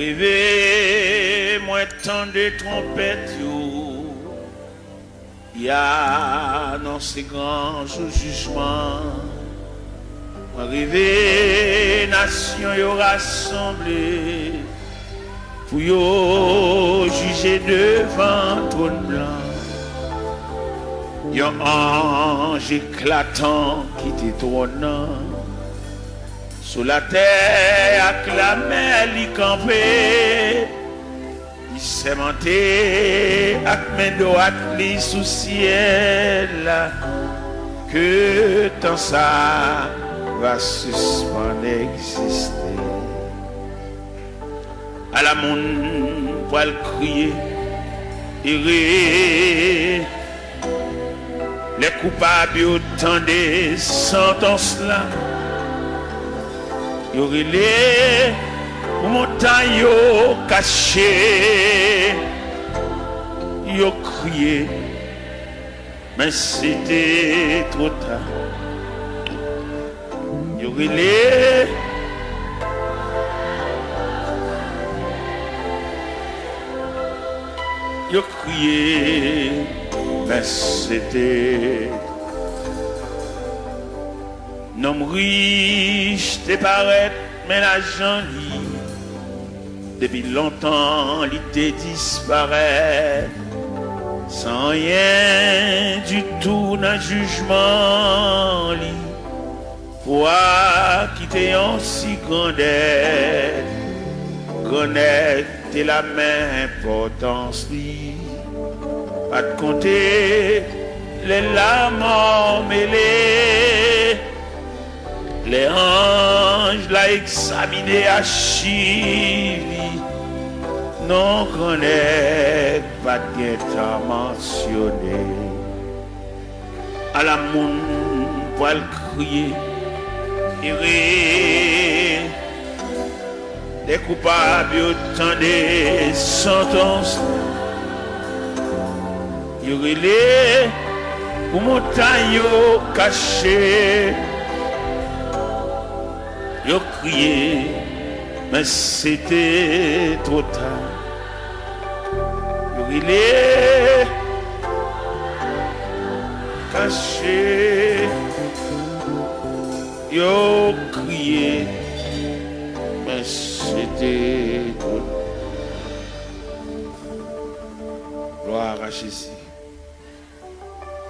Rêvez, moi tant de trompettes, il y a dans ces grands jours jugement. Moi rêvez, nation y rassemblée, pour y juger devant trône blanc. Yon ange éclatant qui t'étonnant. Sous la terre, avec la mer, il campé. Il s'est monté, avec mes droites, il sous ciel. Que tant ça va suspendre exister. À la monde, pour le crier, et les coupables autant des sentences là. Yo relé montagne yo caché, yo crié, mais c'était trop tard. Yo relé yo crié, mais c'était nom riche te paraît, mais l'argent depuis longtemps il te disparaît. Sans rien du tout dans le jugement pour quitter en si grande aide, connaître la même importance pas de compter les larmes mêlées. Les anges l'a examiné à Chili, non connaît pas de temps mentionné. À la monde pour le crier, et les coupables autant des sentences. Il relève pour montagne cachée. Yo crié, mais c'était trop tard. Yo relé, caché. Yo crié, mais c'était trop tard. Gloire à Jésus.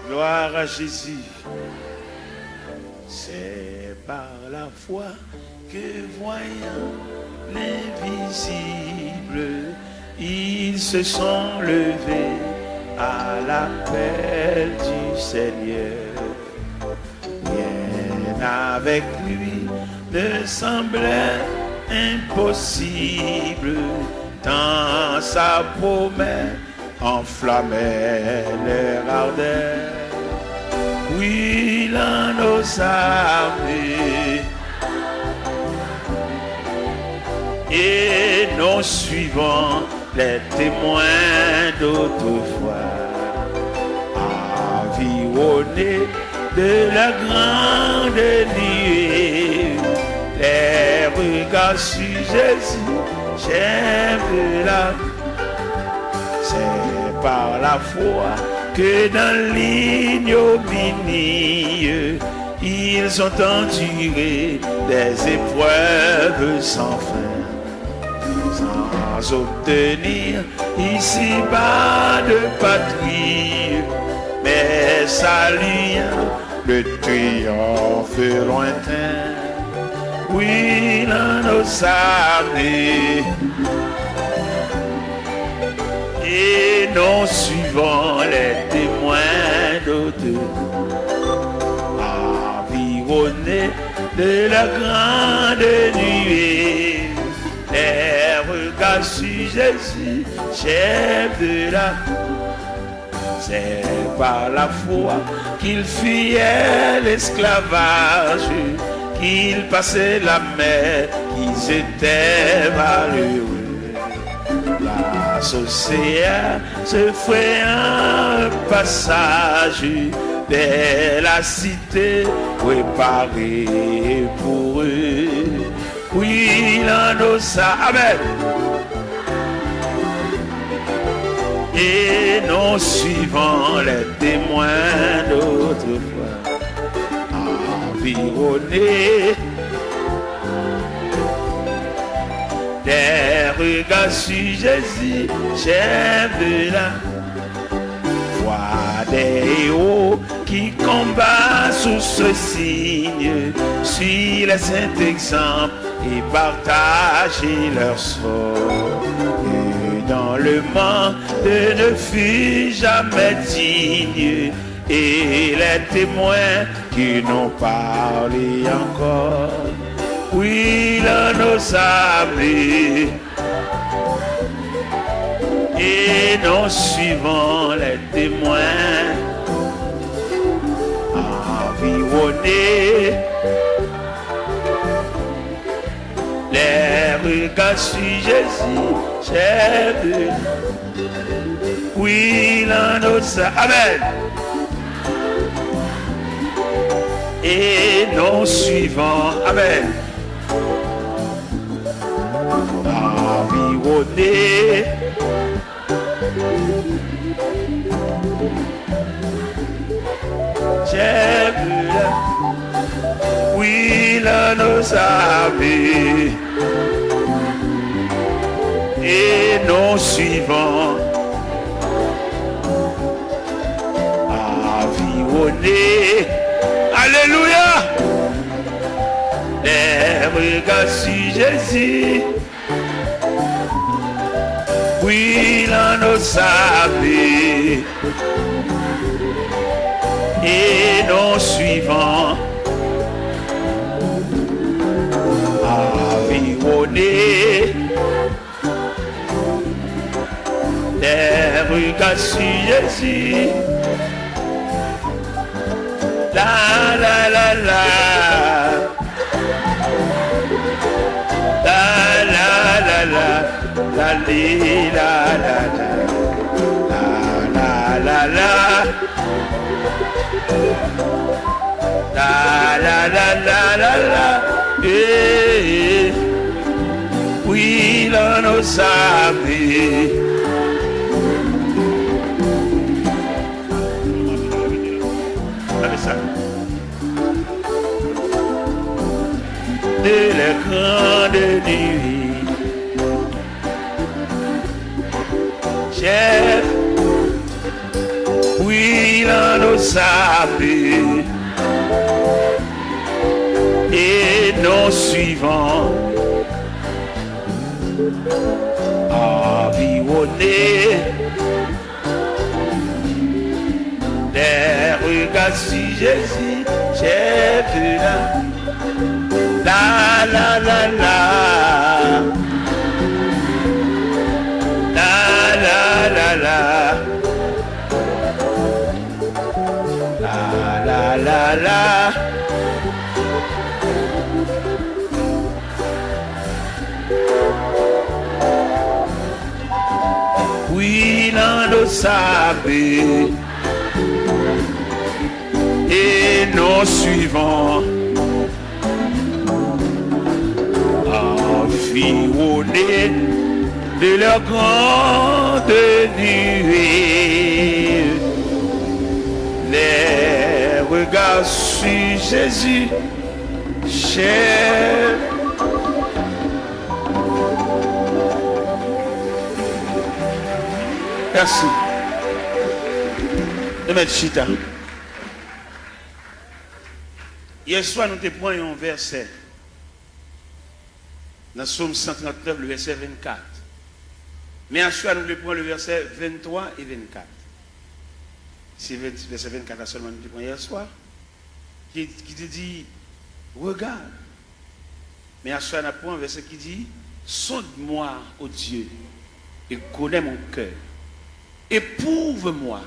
Gloire à Jésus. C'est par la foi que voyant l'invisible, ils se sont levés à l'appel du Seigneur. Rien avec lui ne semblait impossible, tant sa promesse enflammait leur ardeur. Oui, l'un nos armées et nos suivants, les témoins d'autrefois, environnés de la grande nuée, les regards sur Jésus, j'aime la. C'est par la foi que dans l'ignominie, ils ont enduré des épreuves sans fin, sans obtenir ici-bas de patrie, mais saluant le triomphe lointain. Oui, dans nos armées et nos suivants, les témoins d'autrefois, environnés de la grande nuée, les regards sur Jésus, chef de la. C'est par la foi qu'ils fuyaient l'esclavage, qu'ils passaient la mer, qu'ils étaient malheureux. L'océan se fait un passage vers la cité préparée pour eux. Oui, dans nos Amen. et non suivant les témoins d'autrefois, environnés des regards sur Jésus, chef de la voix des héros qui combattent sous ce signe, suivent les saints exemples et partagent leur sort. Et dans le monde ne fut jamais digne, et les témoins qui n'ont parlé encore, oui, là nos amis, et nous suivons les témoins, environnés, les regards sur Jésus, chef de... Oui, là nos amis, amen. Et nous suivons, amen, environnés, j'ai vu là, oui, là nos amis, et nous suivons, environnés, alléluia, les regards sur Jésus, oui, là nos amis, et nous suivons, environnés, les regards sur Jésus, la la la la, la la la la, la li la la la, la la la, la la la la la la, eh, oui, là nos amis. De la grande nuit, chef, oui, là nos amis, et nous suivons, environnés, des regards sur Jésus, chef de la la la la, la la la la, la la la la, oui, là nous savons, et nous suivons, environnés de leur grande nuée, les regards sur Jésus, cher. Merci. De mettre chita. Hier soir, nous te prenons un verset. Dans Psaume 139, le verset 24. Mais à soir, nous le prenons le verset 23 et 24. C'est le verset 24 seulement nous le prenons hier soir. Qui te dit, regarde. Mais à soir, nous prenons un verset qui dit, sonde-moi, ô Dieu, et connais mon cœur. Éprouve-moi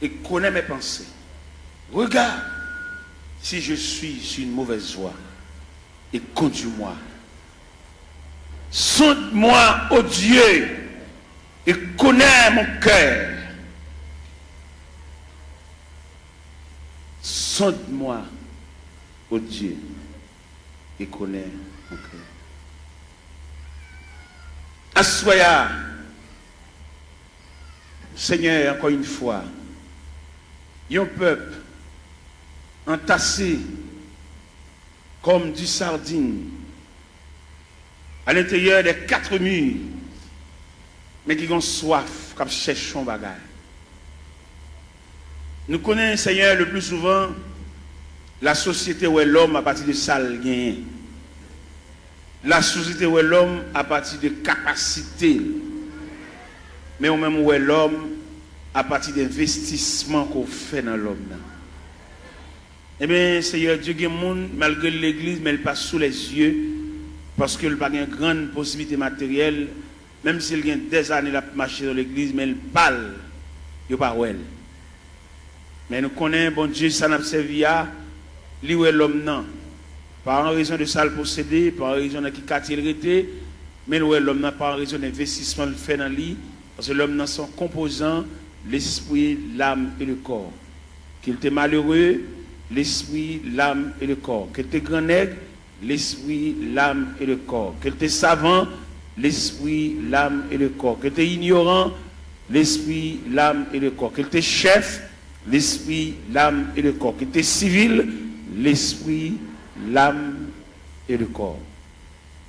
et connais mes pensées. Regarde si je suis sur une mauvaise voie et conduis-moi. Sonde-moi, ô Dieu, et connais mon cœur. Sonde-moi, ô Dieu, et connais mon cœur. Assoya, Seigneur, encore une fois, un peuple entassé comme du sardine à l'intérieur des 4 murs, mais qui ont soif, comme cherchons bagaille. Nous connaissons, Seigneur, le plus souvent la société où est l'homme à partir de sale gain. La société où est l'homme à partir de capacité. Mais au même où est l'homme à partir d'investissement qu'on fait dans l'homme. Eh bien, Seigneur Dieu, il y a des gens, malgré l'église, mais il passe sous les yeux, parce qu'il n'a pas une grande possibilité matérielle, même s'il y a des années à marcher dans l'église, mais il parle, il n'y a pas où elle. Mais nous connaissons, bon Dieu, ça n'a pas servi à lui où est l'homme, non. Pas en raison de ça le posséder, pas en raison de qui quartier il était, mais où est l'homme, non, pas en raison d'investissement le fait dans lui, parce que l'homme, non, sont composants, l'esprit, l'âme et le corps. Qu'il était malheureux, l'esprit, l'âme et le corps. Qu'il était grand nègre, l'esprit, l'âme et le corps. Qu'il était savant, l'esprit, l'âme et le corps. Qu'il était ignorant, l'esprit, l'âme et le corps. Qu'il était chef, l'esprit, l'âme et le corps. Qu'il était civil, l'esprit, l'âme et le corps.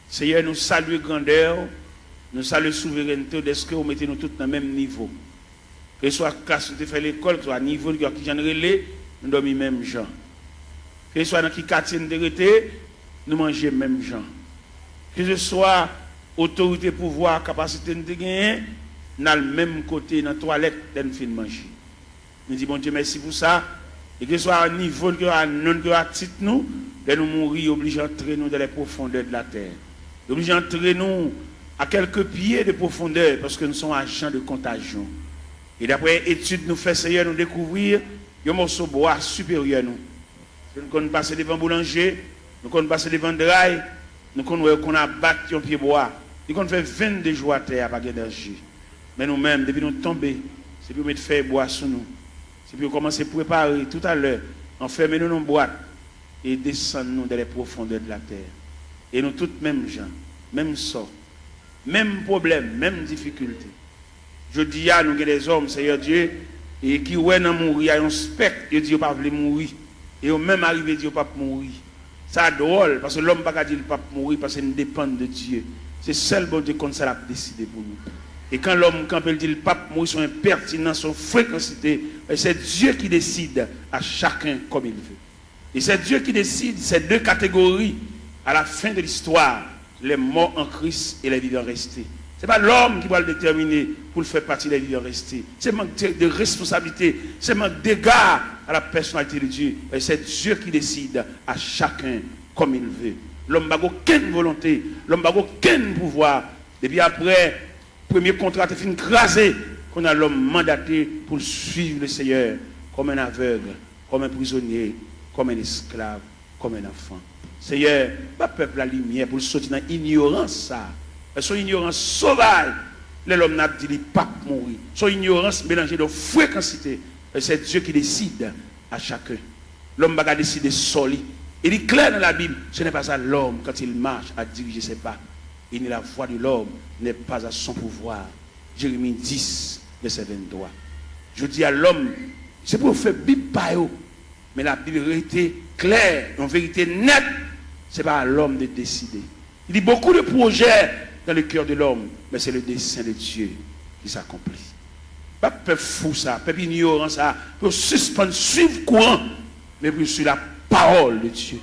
Seigneur, nous saluons grandeur, nous saluons souveraineté, est-ce que vous mettez nous tous dans le même niveau? Que ce soit classe de faire l'école, que ce soit niveau qui j'en relais, nous dormons même gens. Que ce soit dans qui quartier de été, nous mangeons même gens. Que ce soit autorité, pouvoir, capacité de gagner, nous avons le même côté dans la toilette de nous finir manger. Nous disons, bon Dieu, merci pour ça. Et que ce soit à niveau, que à non, que à titre nous, de nous mourir, obligés d'entrer nous dans les profondeurs de la terre. Obligés d'entrer nous à quelques pieds de profondeur, parce que nous sommes agents de contagion. Et d'après études nous fait Seigneur nous découvrir un morceau de bois supérieur nous. Nous connaissons passer devant boulanger, nous connaissons passer devant drail, nous connaissons qu'on a battu un pied bois. Nous connaissons fait 22 jours à terre avec d'énergie. Mais nous-mêmes, depuis nous tomber, c'est pour mettre faire bois sur nous. C'est pour commencer à préparer tout à l'heure, enfermer nous dans une boîte et descendre nous dans les profondeurs de la terre. Et nous tous mêmes gens, même sort, même problème, même difficulté. Je dis à nous que des hommes, Seigneur Dieu, et qui ouais dans mourir, il y a un spectre, ils disent pas veulent mourir. Et au même arrivé, ils disent pas mourir. Ça drôle, parce que l'homme pas dire pas mourir parce qu'il dépend de Dieu. C'est seul bon Dieu comme ça l'a décidé pour nous. Et quand l'homme quand il dit le pape mourir son impertinence, son fréquencité, c'est Dieu qui décide à chacun comme il veut. Et c'est Dieu qui décide ces deux catégories à la fin de l'histoire, les morts en Christ et les vivants restés. Ce n'est pas l'homme qui va le déterminer pour le faire partie des vivants restés. C'est manque de responsabilité, c'est manque d'égard à la personnalité de Dieu. Et c'est Dieu qui décide à chacun comme il veut. L'homme n'a aucune volonté, l'homme n'a aucun pouvoir. Depuis après, premier contrat est fini crasé, qu'on a l'homme mandaté pour suivre le Seigneur comme un aveugle, comme un prisonnier, comme un esclave, comme un enfant. Seigneur, pas peuple la lumière pour sortir dans l'ignorance ça. Son ignorance sauvage, l'homme n'a dit pas mourir. Son ignorance mélangée de fréquencité. C'est Dieu qui décide à chacun. L'homme va décider seul. Il est clair dans la Bible, ce n'est pas ça l'homme quand il marche à diriger ses pas. Et la voix de l'homme n'est pas à son pouvoir. Jérémie 10, verset 23. Je dis à l'homme, c'est pour faire Bible par eux. Mais la Bible était claire, en vérité nette. Ce n'est pas à l'homme de décider. Il y a beaucoup de projets dans le cœur de l'homme, mais c'est le dessein de Dieu qui s'accomplit. Pas peuple fou ça, peuple ignorant ça, pour suspendre, suivre courant, mais pour suivre la parole de Dieu.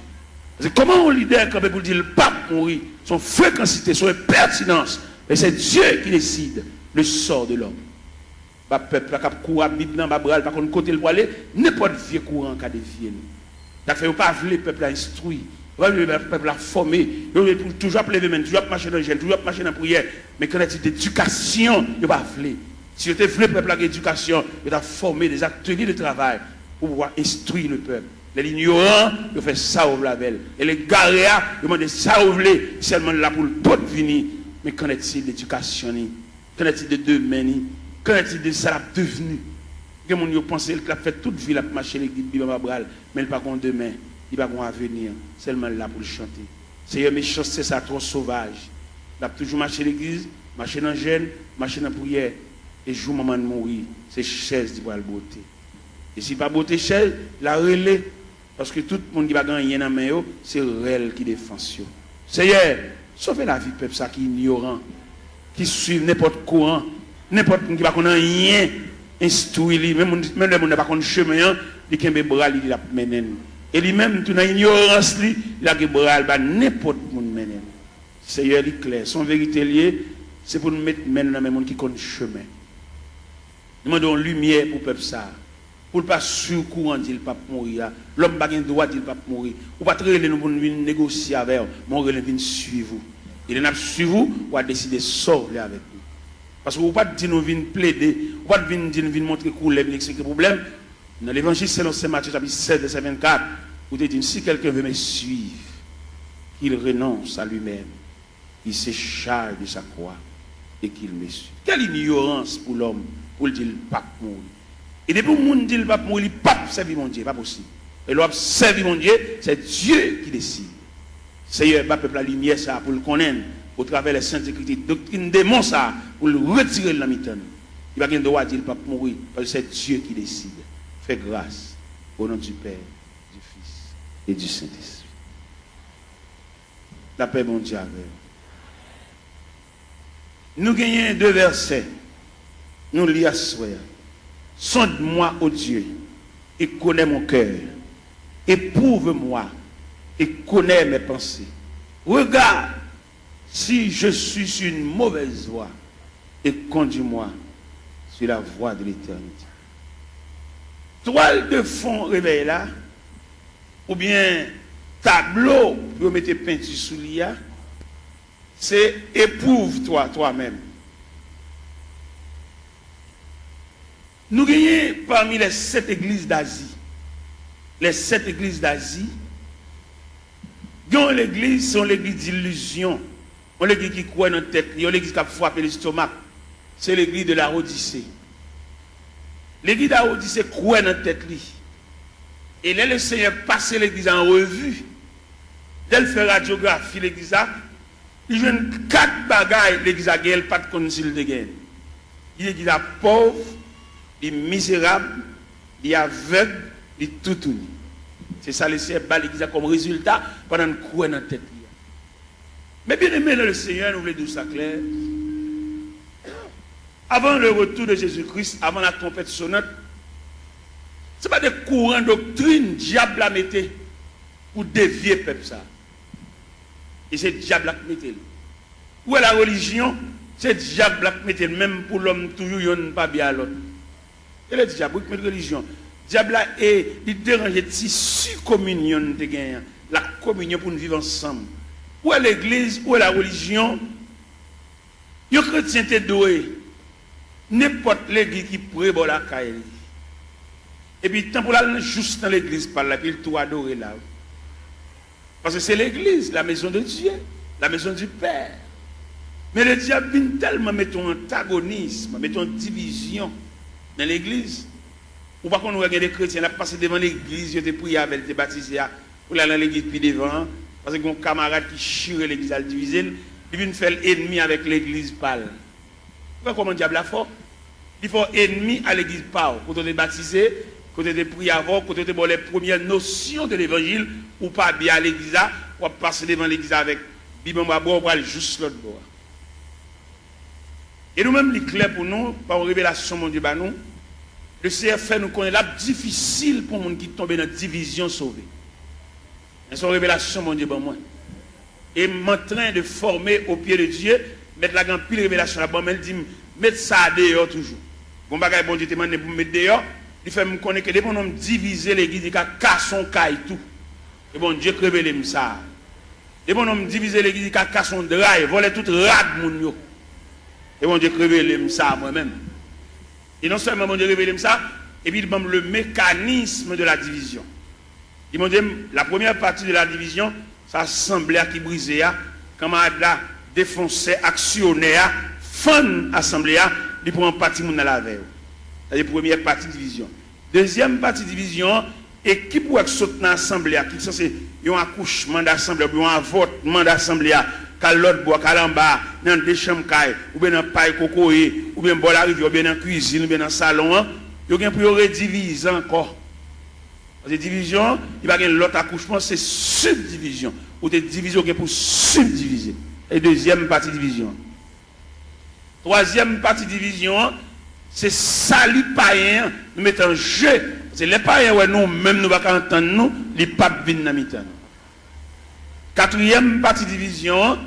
Parce que comment on leader quand pour dire le pape mourir, son fréquencité, son pertinence, et c'est Dieu qui décide le sort de l'homme. Pas peuple qui court à Bible dans Babral, par contre côté le aller, n'importe vieux courant qui a dévié nous. D'accord, pas le peuple à instruire. Le peuple a formé, il faut toujours lever main, toujours marcher dans le gène, toujours marcher dans la prière. Mais quand il y a d'éducation, il ne va pas vouloir. Si vous voulez le peuple à l'éducation, il a formé des ateliers de travail pour pouvoir instruire le peuple. Les ignorants, ils font ça au label. Et les garéas, ils demandent ça au blé, seulement là pour le tout venir. Mais qu'en est-il de l'éducation? Qu'en est-il de demain? Qu'en est-il de ça devenu? Les gens pensent qu'il a fait toute vie, il a marché l'église, mais il n'a pas de demain. Il va avoir un avenir, seulement là pour le chanter. Seigneur, mes choses, c'est ça trop sauvage. Il a toujours marché l'église, marché dans le gène, marché dans la prière. Et jour maman mourir, c'est chaise qui va le beauté. Et si pas beauté chaise, la relais parce que tout le monde qui va gagner dans main c'est elle qui défend. Seigneur, sauvez la vie peuple ça qui est ignorant, qui suit n'importe courant, n'importe qui va connaître rien, instruit même le monde n'a pas connaît chemin, il kembe bras il la menen. Et lui-même tout dans ignorance il a que bras ba n'importe monde menen. Seigneur il clair, son vérité liée, c'est pour nous mettre main dans monde qui connaît chemin. Nous demandons lumière pour peuple ça. Pour ne pas sur courant dit pas mourir. L'homme pas gain droit dit pas mourir. Ou pas très nous pour venir négocier avec vous, mon relève vient suivre vous. Il n'a suivre vous ou a décider sortir avec nous. Parce que vous pas dire nous venir plaider, ou pas venir dire venir montrer couleur expliquer problème. Dans l'évangile selon Saint Matthieu chapitre 7 verset 24, vous dites si quelqu'un veut me suivre, qu'il renonce à lui-même, il se charge de sa croix et qu'il me suit. Quelle ignorance pour l'homme pour dire pas mourir. Et depuis que le monde dit le pape mourir, il ne peut pas servir mon Dieu, pas possible. Et l'homme servir mon Dieu, c'est Dieu qui décide. Seigneur, pas peuple la lumière ça pour le connaître, au travers des saintes écritures, doctrine démon ça pour le retirer de la mi-temps. Il va pas droit de dire le pape mourir, parce que c'est Dieu qui décide. Fais grâce au nom du Père, du Fils et du Saint-Esprit. La paix mon Dieu avec vous. Nous gagnons 2 versets. Nous lisons ce soir. Sonde-moi, ô Dieu, et connais mon cœur. Éprouve-moi et connais mes pensées. Regarde si je suis sur une mauvaise voie et conduis-moi sur la voie de l'éternité. Toile de fond réveille là, ou bien tableau pour mettre peinture sous l'IA, c'est éprouve-toi toi-même. Nous gagnons parmi les 7 églises d'Asie. Les 7 églises d'Asie. L'église, c'est l'église d'illusion. On l'église qui croit dans la tête, on l'église qui a frappé l'estomac. C'est l'église de la Odyssée. L'église de la Odyssée croit dans la tête. Et là, le Seigneur passe l'église en revue. Dès qu'il fait radiographie, l'église a, il joue 4 bagailles, l'église a gagné, pas de concile de gain. L'église a pauvre, il est misérable, il est aveugle, il est tout uni. C'est ça le Seigneur bat l'église comme résultat pendant que nous dans la tête. Mais bien aimé le Seigneur, nous voulons dire ça clair. Avant le retour de Jésus-Christ, avant la trompette sonnante, ce n'est pas des courants doctrine diable a metté pour dévier le peuple ça. Et c'est diable qui metté. Où est la religion? C'est diable qui metté même pour l'homme toujours il n'y a pas bien à l'autre. Et le diable qui met religion. Diable est il dérange tissu communion de gagner la communion pour nous vivre ensemble. Où est l'église, où est la religion? Les chrétiens te doué. N'importe l'église qui pourrait bon la caille. Et puis tant pour aller juste dans l'église par là, puis il tout adorer là. Parce que c'est l'église, la maison de Dieu, la maison du Père. Mais le diable vient tellement mettre un antagonisme, mettre une division dans l'église. Ou pas qu'on regarde des chrétiens, là passer devant l'église, ils ont prié avec, ils ont baptisé, pour aller dans l'église puis devant, parce que un camarade qui chire l'église à le diviser, il vient faire l'ennemi avec l'église pâle. Comment le diable a fort? Il faut ennemi à l'église pâle. Quand on est baptisé, quand on est prié avant, quand on est bon les premières notions de l'évangile, ou pas bien à l'église, ou passer devant l'église avec bibamba bois, ou aller juste l'autre bois. Et nous-mêmes, il est clair pour nous, par une révélation, mon Dieu, bah nous, le Seigneur fait nous connaître là difficile pour les gens qui tombent dans la division sauvée. C'est une révélation, mon Dieu, bon moi. Et en train de former au pied de Dieu, mettre la grande pile révélation là-bas, mais il dit, mettre ça dehors toujours. Bon bagage, bon Dieu te demande pour mettre dehors, il fait me connaître que dès qu'on a divisé l'église, il a cassé son caille tout. Et bon Dieu révèle ça. Dès qu'on a divisé l'église, il a cassé son drive, volé tout rad mon yo. Et bon Dieu révèle ça moi-même. Et non seulement mon Dieu révèle ça, et puis il montre le mécanisme de la division. Il m'a dit, la première partie de la division, ça semblait qui brisait, camarade là, défoncé, actionnaire, fan assemblée, il prend partie de la veille. C'est la première partie de division. Deuxième partie de division, équipe qui saute dans l'assemblée, qui sont un accouchement d'assemblée, ou un votement d'assemblée, qu'à l'autre bois, qu'à l'en bas, dans des chambres, ou bien dans paille cocoé, ou bien bon la rivière, ou bien dans la cuisine, ou bien dans le salon, il y a pour rediviser encore. Parce que division, il va y avoir l'autre accouchement, c'est subdivision. Ou des divisions pour subdiviser. Et deuxième partie division. Troisième partie division, c'est salut païen, nous mettons en jeu. C'est les païens, ouais, nous, même nous, ne pouvons pas entendre nous, les papes viennent dans le temps. Quatrième partie division,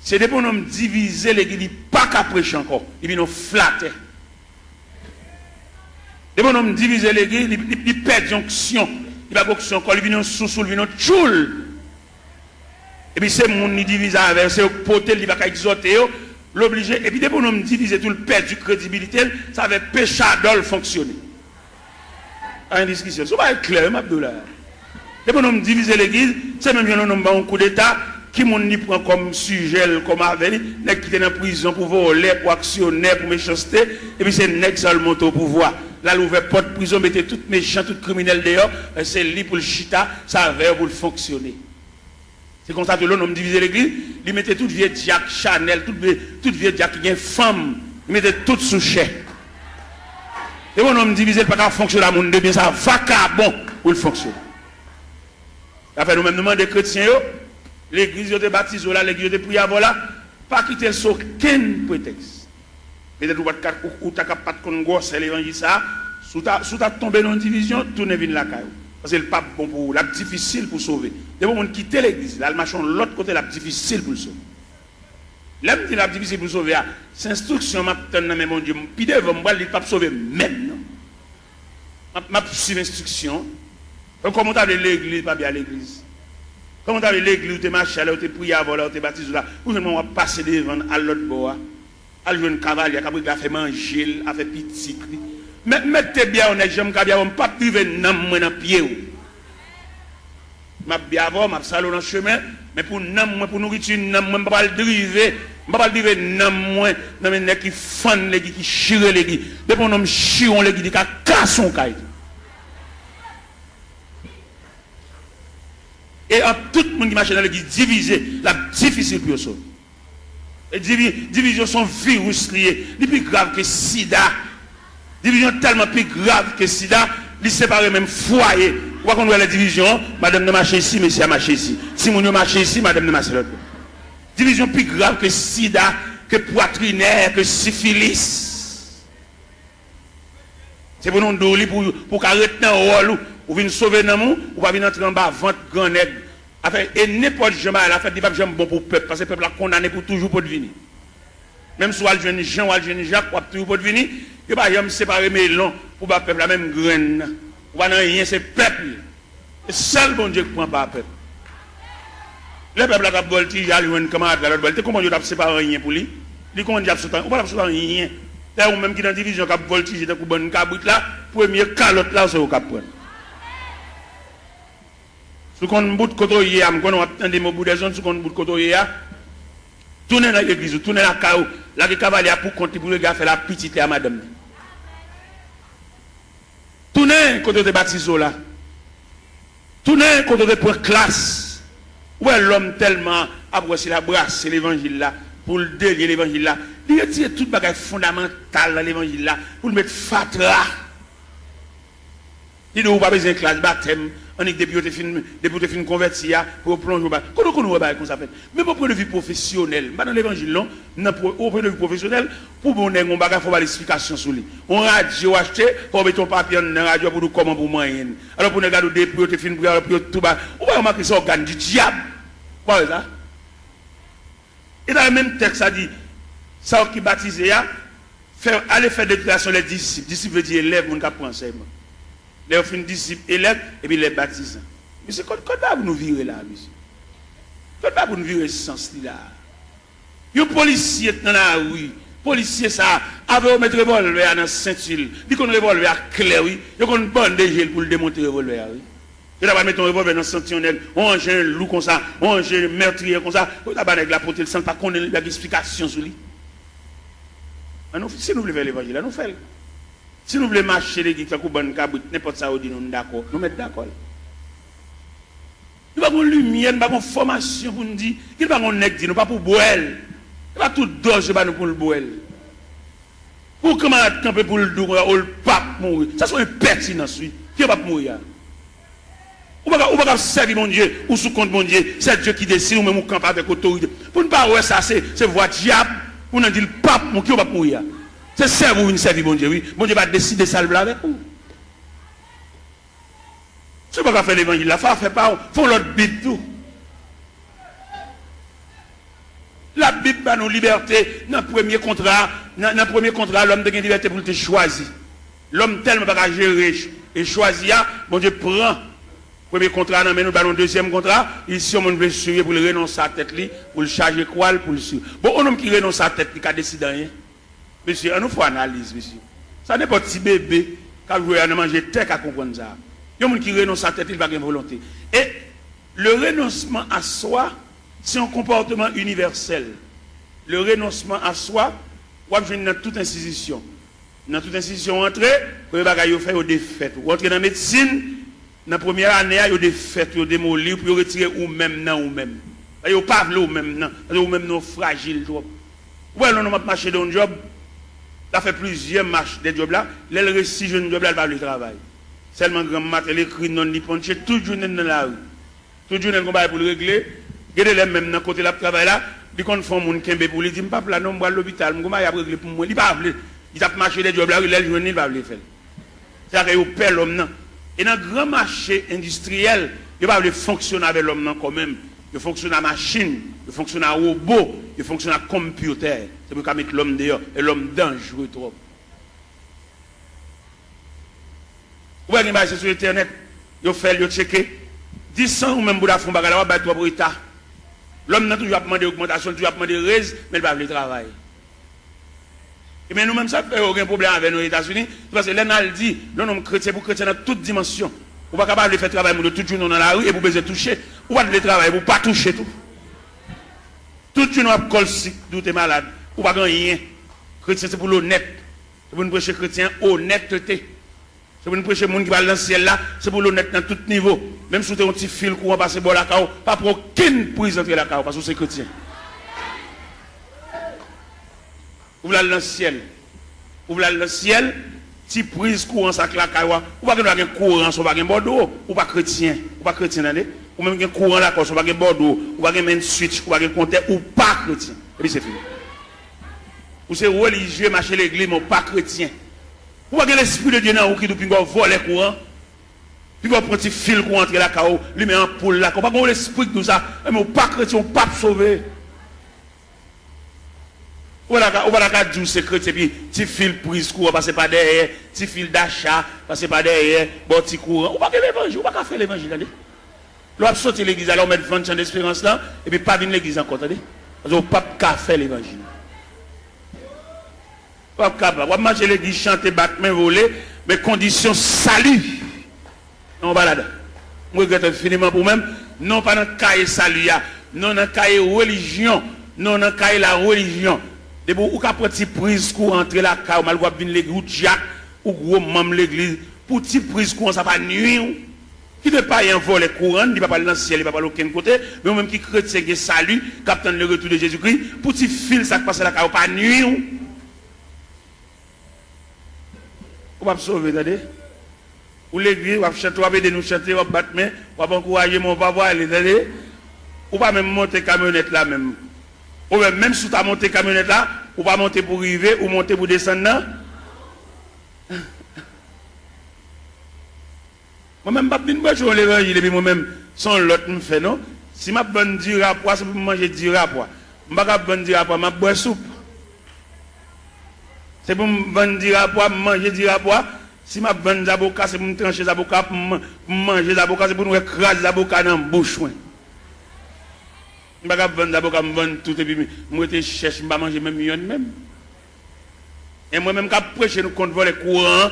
c'est des bonhommes diviser l'église, ils ne pas qu'à prêcher encore, ils viennent nous flatter. Des bonhommes diviser l'église, ils perdent jonction, ils ne onction encore, ils viennent sous, ils viennent tchoul. Et puis c'est mon qui divise avec, c'est poter, il va exhorter, l'obliger. Et puis des bonhommes diviser tout le perdre du crédibilité, ça va péché d'ol fonctionner. À une discussion, ça va être clair, Abdoulaye. Les bonhommes diviser l'église, c'est même un coup d'État qui m'ont prend comme sujet, comme avenir, qui était en prison pour voler, pour actionner, pour méchanceté, et puis c'est nèg seulement au pouvoir. Là, l'ouvert porte prison, mettez tout méchant, tout criminel dehors, c'est lui pour le chita, ça va pour le fonctionner. C'est comme ça que l'homme divisait l'église, il mettait tout vieux Jack Chanel, tout vieux Jack qui est femme, il mettait tout sous chèque. Et mon homme divisé, il ne peut pas fonctionner à mon bien, ça vacabon pour le fonctionner. Après, nous-mêmes, nous demandons des chrétiens, l'église de baptisé là, l'église de prière là, pas quitter sur aucun prétexte. Peut-être ou tu n'as pas de gosse, l'évangile ça, sous ta tombé dans une division, tout ne vient la caille. Parce que le pape bon pour la difficile pour sauver. Des gens qui quittent l'église, là, le machin de l'autre côté, la difficile pour sauver. L'homme dit la difficile pour sauver, c'est instruction, mais mon Dieu, puis devant moi, il ne peut pas sauver même. Je suis instruction. Comment tu as l'église, pas bien l'église. Comment tu as l'église, tu es marché, tu es prié avant, tu es baptisé là, ou je vais passer devant à l'autre bord, à jouer un cavalier, qui a fait manger, a fait petit. Mais mettez bien, on est jamais bien, on ne peut pas priver dans le pied. Je bien avant, je salon dans le chemin, mais pour nourriture, je ne peux pas le driver. Je ne peux pas le driver dans les gens qui font les qui chirent les gens. Depuis qu'on a chiré les gens, qui cassent son caille. Et en tout le monde qui marche dans l'église divisé, la difficile pour eux. Les divisions sont virus liés, les plus graves que sida. Division tellement plus grave que sida, ils séparent même foyer. Pourquoi qu'on voit la division, madame ne marche ici, monsieur a marché ici. Si mon marche ici, madame ne marche l'autre. Division plus grave que sida, que poitrinaire, que syphilis. C'est pour nous donner pour arrêter un rôle, ou venir sauver dans nous, ou pas venir entrer en bas, vente grand nègre. Et n'importe jamais à la fête, il va jamais bon pour le peuple, parce que le peuple a condamné pour toujours pour devenir. Même si on a le jeune Jean ou le jeune Jacques, on a toujours pour devenir, il va jamais séparer mes longs pour le peuple, la même graine. On va rien, c'est le peuple. C'est seul bon Dieu qui prend pas le peuple. Le peuple a voltigé, il a un camarade à l'autre voltigé. Comment Dieu a séparé rien pour lui? Il dit comment Dieu a séparé rien. On va séparer rien. D'ailleurs, même qui dans la division qui a voltigé, dans une cabrit là, premier calotte là, c'est au cap. Si on bout de côté, on a entendu mon bout de zone, si on bout de côté, tournez dans l'église, tournez dans la caou, là, le cavalier pour compter pour le gars faire la petite à madame. Tournez côté de baptisé là. Tournez côté de point classe. Où est l'homme tellement apprécié la brasse, c'est l'évangile là, pour le délier l'évangile là. Il retire tout bagage fondamental dans l'évangile là, pour le mettre fatra. Il ne doit pas besoin de classe baptême. On est depuis que tu converti pour plonger. Comment on va comme ça fait? Mais pour point de vue professionnel, dans l'évangile, non, au point de vue professionnel, pour qu'on ait un bagage, il faut avoir l'explication sur lui. On radio acheté, pour mettre ton papier dans la radio pour nous comment pour moyen. Alors pour nous regarder des pour te film pour tout bas. On va remarquer ça organe du diable. Quoi ça? Et dans le même texte, ça dit, ça qui baptise, aller faire des déclarations les disciples. Disciples veut dire élève, mon cap enseignement. Les fin disciples élèves et puis les baptisants. Mais c'est quoi pour nous virer là, monsieur? Quoi pour nous virer ce sens-là? Les policiers dans la rue, policiers ça, avec mettre revolver dans la ceinture, ils ont un revolver clair, oui. Ils ont une bonne gel pour le démonter le revolver, oui. Ils ont mettre un revolver dans la ceinture, on range un loup comme ça, on range un meurtrier comme ça, on a la portée le sang, pas qu'on ait une explication sur lui. Si nous voulons faire l'évangile, nous faisons. Si nous voulons marcher les guides, n'importe ça, nous d'accord. Nous mettons d'accord. Nous n'avons pas de lumière, nous n'avons pas de formation pour nous dire. Nous n'avons pas de nègre, nous pas pour boire. Nous n'avons pas tout d'orge pour nous pour le boire. Ou comment camper pour le dos, ou le pape mourir. Ça c'est impertinence, oui. Qui va mourir? Ou pas servir mon Dieu, ou sous compte mon Dieu, c'est Dieu qui décide, ou même ou camper avec autorité. Pour ne pas voir ça, c'est voix diable, pour ne dire le pape, qui va mourir. C'est servir ou servir mon Dieu, oui. Mon Dieu va décider ça avec vous. Si vous ne pouvez pas faire l'évangile, la fait pas, faut l'autre Bible tout. La Bible va nous liberté. Dans le premier contrat, l'homme a une liberté pour te choisir. L'homme tellement pas gérer et choisir, bon Dieu prend. Premier contrat, nous nous allons deuxième contrat. Ici, on veut suivre pour le renoncer à la tête, pour le charger quoi, pour le suivre. Bon, un homme qui renonce à la tête, qui a décidé rien. Monsieur, on nous faut analyse, monsieur. Ça n'est pas petit bébé qui a joué à manger tête à comprendre ça. Il y a un homme qui renonce à la tête, il va avoir une volonté. Et le renoncement à soi, c'est un comportement universel. Le renoncement à soi, on va dans toute institution. Dans toute institution, entrer, vous allez faire des fêtes. Vous entrez dans la médecine, dans la première année, il y a des fêtes, il y a des mots pour retirer ou-même, non, ou-même. Il n'y a pas de ou-même, non. Ou-même, non, fragile. Ouais, on a marché dans un job, ça fait plusieurs marches des jobs là, les récits jeunes jobs là, elle va le travail. Seulement, grand matin, elle écrit non, il punche, tout le jour dans la rue. Tout le jour, elle va pour le régler. Regardez les mêmes dans côté là, travail là, ils font mon kembe pour lui dire, papa, là, non, moi, l'hôpital, je vais régler pour moi. Il va appeler. Il a marché des jobs là, il va le faire. C'est-à-dire qu'il perd l'homme. Et dans le grand marché industriel, il va fonctionner avec l'homme quand même. Il fonctionne à machine, il fonctionne à robot, il fonctionne à computer. C'est pour qu'on mette l'homme dehors. Et l'homme dangereux trop. Vous voyez une sur Internet, il fait, il checker. 10 ans ou même pour la fond, il va avoir 3 pour l'État. L'homme n'a toujours pas demandé augmentation, toujours pas demandé raise, mais il va aller travailler. Et bien nous-mêmes, ça fait aucun problème avec nos États-Unis. Parce que l'État dit, non, non, chrétien pour chrétien dans toutes dimensions. Vous n'êtes pas capable de faire travail pour tout le monde dans la rue et vous pouvez toucher. Vous pouvez travailler pour ne pas toucher tout. Tout le monde a si vous êtes malade. Vous n'avez pas rien. Chrétien, c'est pour l'honnête. C'est pour nous prêcher chrétien honnêteté. C'est pour nous prêcher les gens qui va dans le ciel là. C'est pour l'honnête dans tout niveau. Même si vous avez un petit fil qui va passer par la cao, pas pour aucune prise entre la cao parce que c'est chrétien. Vous voulez aller dans le ciel. Vous voulez aller dans le ciel. Si prise courant ça la caille, ou pas un courant, ou pas un bordeaux, ou pas chrétien, ou pas chrétien, ou même un courant là, ou pas un bordeaux, ou pas un switch, ou pas un compteur, ou pas chrétien. Et puis c'est fini. Ou c'est religieux, marcher l'église, mais pas chrétien. Ou pas l'esprit de Dieu dans ou qui nous vole les courants, puis on prend un petit fil pour entrer la caille, lui met un poule là, ou pas l'esprit de tout ça, mais pas chrétien, pas sauvé. Ou la dire c'est chrétien, puis petit fil prise courant, passer pas derrière, petit fil d'achat, passer pas derrière, bon petit courant. Ou pas l'évangile, ou pas faire l'évangile, allez. L'on a sauté l'église, alors on met 20 ans d'espérance là, et puis pas venir l'église encore, attendez. Parce qu'on ne peut pas faire l'évangile. On ne peut pas manger l'église, chanter, battre, main, voler, mais condition salut. On va là-dedans. Je regrette infiniment pour même, non pas dans le cahier salut, non dans le cahier religion, non dans le cahier la religion. De bon, ou qu'à petit prise pour entrer la cave, mal ou venir l'église, ou Jack, ou gros membre l'église, pour petit prise courant, ça va nuire. Qui ne pas y en voler courant, il ne va pas aller dans le ciel, il ne va pas aller aucun côté, mais même qui chrétien qui salut, captant le retour de Jésus-Christ, pour petit fil, ça passe la cave, pas nuire. On va sauver, attendez. Ou l'église, on va chanter, on va aider nous chanter, on va battre main, on va encourager mon papa, attendez. Ou pas même monter camionnette là même. Ou même si tu as monté camionnette là, ou pas monter pour arriver, ou monter pour descendre là. Moi-même, je ne vais pas l'évangile, et moi-même, sans l'autre me fait, non? Si je bonne du rapport, c'est pour manger du rapport. Je ne vais pas bonne du rapport, je vais boire soupe. C'est pour me bonne du rapport, manger du rapport. Si je bonne des avocats, c'est pour me trancher des avocats, pour manger des avocats, c'est pour nous écraser des avocats dans la bouche. Je ne vais pas vendre d'abord, je vais tout et puis je cherche, je ne vais pas manger même million même. Et moi-même, quand je prêche, nous compte les courants,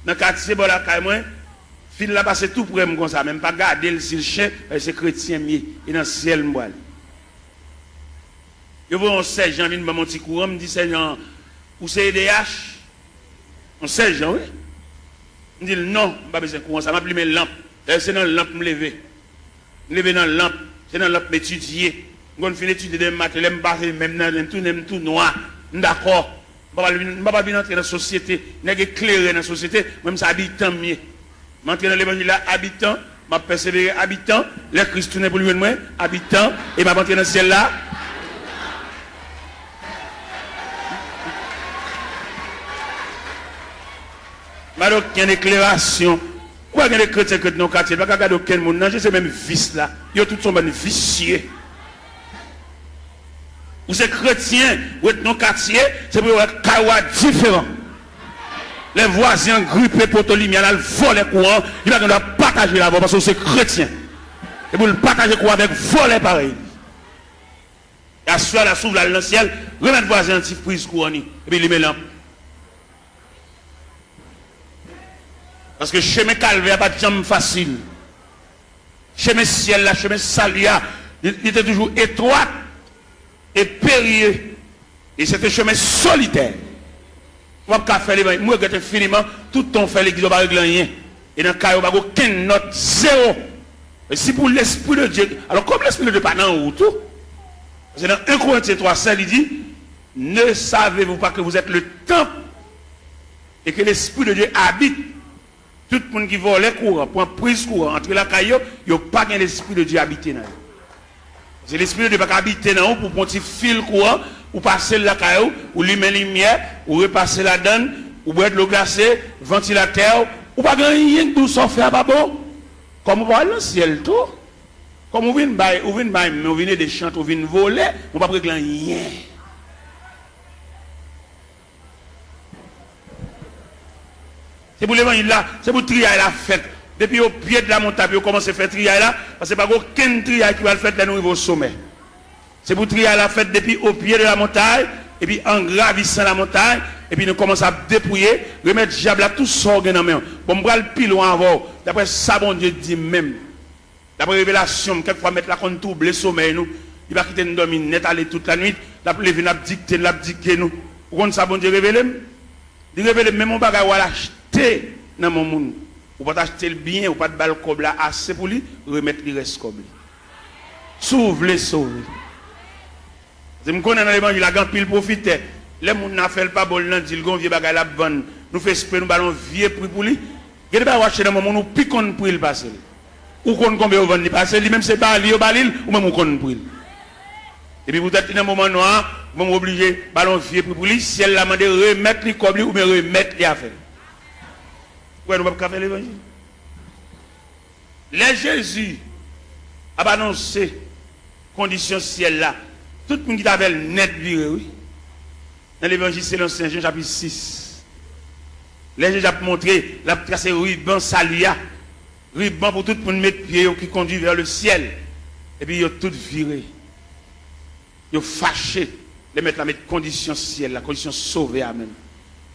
dans le quartier, je vais fil là passer tout pour moi comme ça, même pas garder le chien, c'est chrétien, et dans le ciel, je vais. Je vois un 16 ans, je viens de mon petit courant, je me dis 16 ans, ou c'est EDH? Un 16 ans, oui. Je me dis non, je n'ai pas besoin de courant, ça m'a pris mes lampes. C'est dans la lampe, je me lever. Je me lever dans la lampe, c'est dans la lampe m'étudier. Quand je finis d'étudier des maths, je me passe même tout noir. D'accord. Je ne vais pas entrer dans la société, je ne vais pas éclairer dans la société, même si habitant mieux. Je entrer dans l'évangile là, habitant, je vais persévérer habitant, les Christ tourne pour lui moi, habitant, et je vais entrer dans le ciel là. Alors, il y a une éclairation. Pourquoi il y a des chrétiens dans le quartier? Il n'y a pas aucun monde. Non, c'est même vice là. Ils ont tous sont vicieux. Ou c'est chrétien, ou êtes dans le quartier, c'est pour être kawa différent. Les voisins grippés pour te lumière, ils volent les courants. Il va partager la voix parce que c'est chrétien. Et pour le partager courant avec voler pareil. Et à ce la s'ouvre dans le ciel, remettre voisin un petit prise courant. Et puis il met là. Parce que chemin calvaire pas de jambe facile. Chemin ciel là, chemin salia, il était toujours étroit et périlleux. Et c'était un chemin solitaire. Moi, je fais les moi, je infiniment, tout ton fait l'église, pas régler rien. Et dans le cas, il n'y a aucune note, zéro. Et si pour l'Esprit de Dieu, alors comme l'Esprit de Dieu pas dans où tout, parce que dans 1 Corinthiens 3, il dit, ne savez-vous pas que vous êtes le temple et que l'Esprit de Dieu habite. Tout le monde qui vole les courants, pour prise courant, entre la caillou, il n'y a pas l'Esprit de Dieu habité dans. C'est l'Esprit de Dieu pas habiter dans pour un petit fil courant, ou passer la caillou, ou lui mettre lumière, ou repasser la donne, ou boire de l'eau glacée, ventilateur, ou pas rien de tout ça faire pas bon. Comme vous voyez le ciel tout, comme vous venez des chants, vous venez voler, on ne va pas régler rien. C'est pour l'évangile là, c'est pour trier la fête. Depuis au pied de la montagne, vous commencez à faire trier là, parce que pas aucun trier qui va le faire là, nous arrivons au sommet. C'est pour trier la fête depuis au pied de la montagne, et puis en gravissant la montagne, et puis nous commençons à dépouiller, remettre diable à tout ça dans main. Bon, on va le pile loin avant. D'après ça, bon Dieu dit même. D'après révélation, quelquefois mettre la compte trouble le sommeil nous. Il va quitter nous dormir net aller toute la nuit. D'après lever n'a dicter nous. Pourquoi ça bon Dieu révélé? Il révèle même on va l'acheter dans mon monde. Ou pas acheter le bien, ou pas de balle comme là assez pour lui, remettre le reste comme lui. Sauve les sauver. Je me connais dans l'évangile, la grande pile profite. Les gens n'a fait pas bon, dit le vieux bagage la bonne. Nous fait esprit, nous ballons vieux prix pour lui. Il y a pas acheter dans mon monde, nous piquons pour il passer. Ou qu'on combien on vend passer, lui même c'est pas lui au balil ou même on connaît pour il. Et puis vous êtes dans un moment noir, vous êtes obligé ballon vieux prix pour lui, si elle l'a demandé remettre les comme lui ou bien remettre les affaires. Ouais, nous ne pouvons pas faire l'évangile. Les Jésus a annoncé condition ciel là. Tout le monde qui avait net viré, oui. Dans l'évangile, c'est l'Ancien Jean chapitre 6. Les Jésus a montré, la tracé ruban salia. Ruban pour tout le monde mettre pied qui conduit vers le ciel. Et puis ils ont tout viré. Ils ont fâché. Les mettre la mettre condition ciel, la condition sauvée à même.